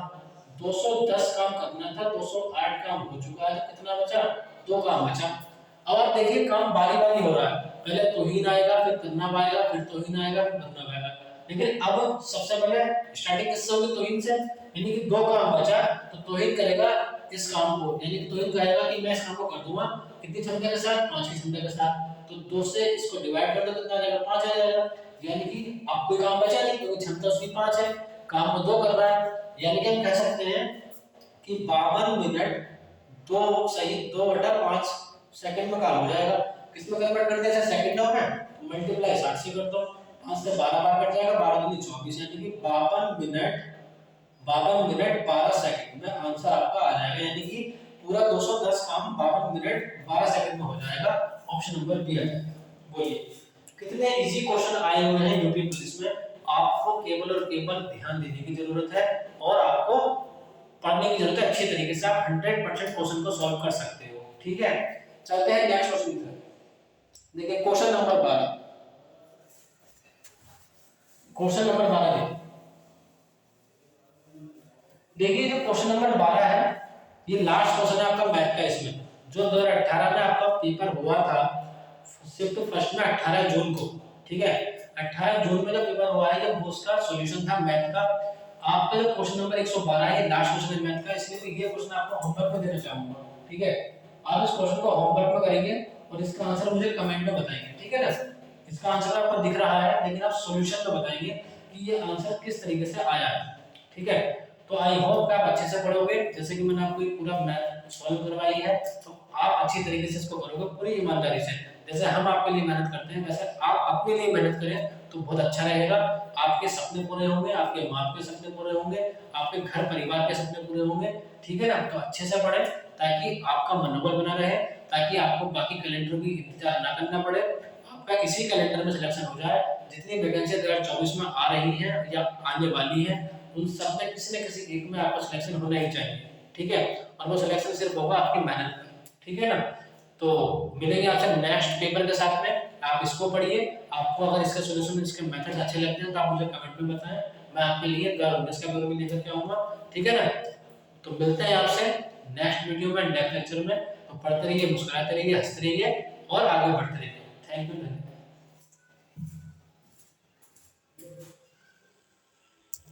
[SPEAKER 1] 210 काम करना था, 208 काम हो चुका है, कितना बचा? 2 काम बचा। अब आप देखिए काम बारी बारी हो रहा है, पहले तौहीन आएगा, फिर तन्नाब आएगा, फिर तौहीन आएगा, फिर तन्नाब आएगा। लेकिन अब सबसे पहले स्टार्टिंग किससे होगी? तौहीन से, यानी कि 2 काम बचा, तो तौहीन करेगा इस काम को, यानी कि तौहीन कहेगा कि मैं इस काम को कर दूंगा कितनी क्षमता के साथ? 5 की क्षमता के साथ। तो 2 से इसको डिवाइड कर दो, कितना आ जाएगा? 5 आ जाएगा। यानी कि अब कोई काम बचा नहीं, क्योंकि क्षमता उसकी 5 है, काम वो 2 कर रहा है। यानी कि हम कह सकते हैं कि 52 मिनट 2 सही 2/5 सेकंड में काम हो जाएगा। किसमें कन्वर्ट कर दिया? सेकंडों में, मल्टीप्लाई 60 से कर दो, 5 से 12 बार कट जाएगा, 12 दूनी 24, यानी कि 52 मिनट 12 सेकंड में आंसर आपका आ जाएगा। यानी कि पूरा 210 काम 52 मिनट 12 सेकंड में हो जाएगा। ऑप्शन नंबर बी आ जाएगा। बोलिए कितने इजी क्वेश्चन आए हुए हैं यूपी पुलिस में, आपको केवल और केवल ध्यान देने की जरूरत है और आपको पढ़ने की जरूरत है अच्छे तरीके से। आप 100% क्वेश्चन को सॉल्व कर सकते हो। ठीक है, चलते हैं नेक्स्ट क्वेश्चन की तरफ। देखिए क्वेश्चन नंबर 12, क्वेश्चन नंबर 12 देखिए जो क्वेश्चन नंबर 12 है, ये लास्ट क्वेश्चन है आपका मैथ का। इसमें जो 2018 में आपका पेपर हुआ था शिफ्ट फर्स्ट में 18 जून को, ठीक है, 18 जून में जो पेपर हुआ है, ये उसका सॉल्यूशन था मैथ का। आपका जो क्वेश्चन नंबर 112 है, लास्ट क्वेश्चन है मैथ का, इसलिए ये क्वेश्चन आपको होमवर्क में देना चाहूंगा। ठीक है, आप इस क्वेश्चन को होमवर्क में करेंगे और इसका आंसर मुझे कमेंट में बताएंगे। ठीक है ना, इसका आंसर आपको दिख रहा है, लेकिन आप सॉल्यूशन में बताएंगे कि ये आंसर किस तरीके से आया है। ठीक है, तो आई होप कि आप अच्छे से पढ़ोगे, जैसे कि मैंने आपको पूरा मैथ सॉल्व करवाई है, तो आप अच्छी तरीके से इसको करोगे पूरी ईमानदारी से। जैसे हम आपके लिए मेहनत करते हैं, वैसे आप अपने लिए मेहनत करें तो बहुत अच्छा रहेगा। आपके सपने पूरे होंगे, आपके माँ बाप के सपने पूरे होंगे, आपके घर परिवार के सपने पूरे होंगे। ठीक है ना, तो अच्छे से पढ़ें ताकि आपका मनोबल बना रहे, ताकि आपको बाकी कैलेंडरों की इंतजार ना करना पड़े, आपका इसी कैलेंडर में सिलेक्शन हो जाए। जितनी वैकेंसी 2024 में आ रही है या आने वाली है, उन सब में किसी न किसी एक में आपका सिलेक्शन होना ही चाहिए। ठीक है, और वो सिलेक्शन सिर्फ होगा आपकी मेहनत का। ठीक है ना, तो मिलेंगे आपसे नेक्स्ट पेपर के साथ में। आप इसको पढ़िए, आपको अगर इसका सॉल्यूशन, इसके मेथड्स अच्छे लगते हैं तो आप मुझे कमेंट में बताएं, मैं आपके लिए 2019 का पेपर भी लेकर के आऊंगा। ठीक है ना, तो मिलते हैं आपसे नेक्स्ट वीडियो में, नेक्स्ट लेक्चर में। तो पढ़ते रहिए, मुस्कुराते रहिए, हंसते रहिए और आगे बढ़ते रहिए। Thank you.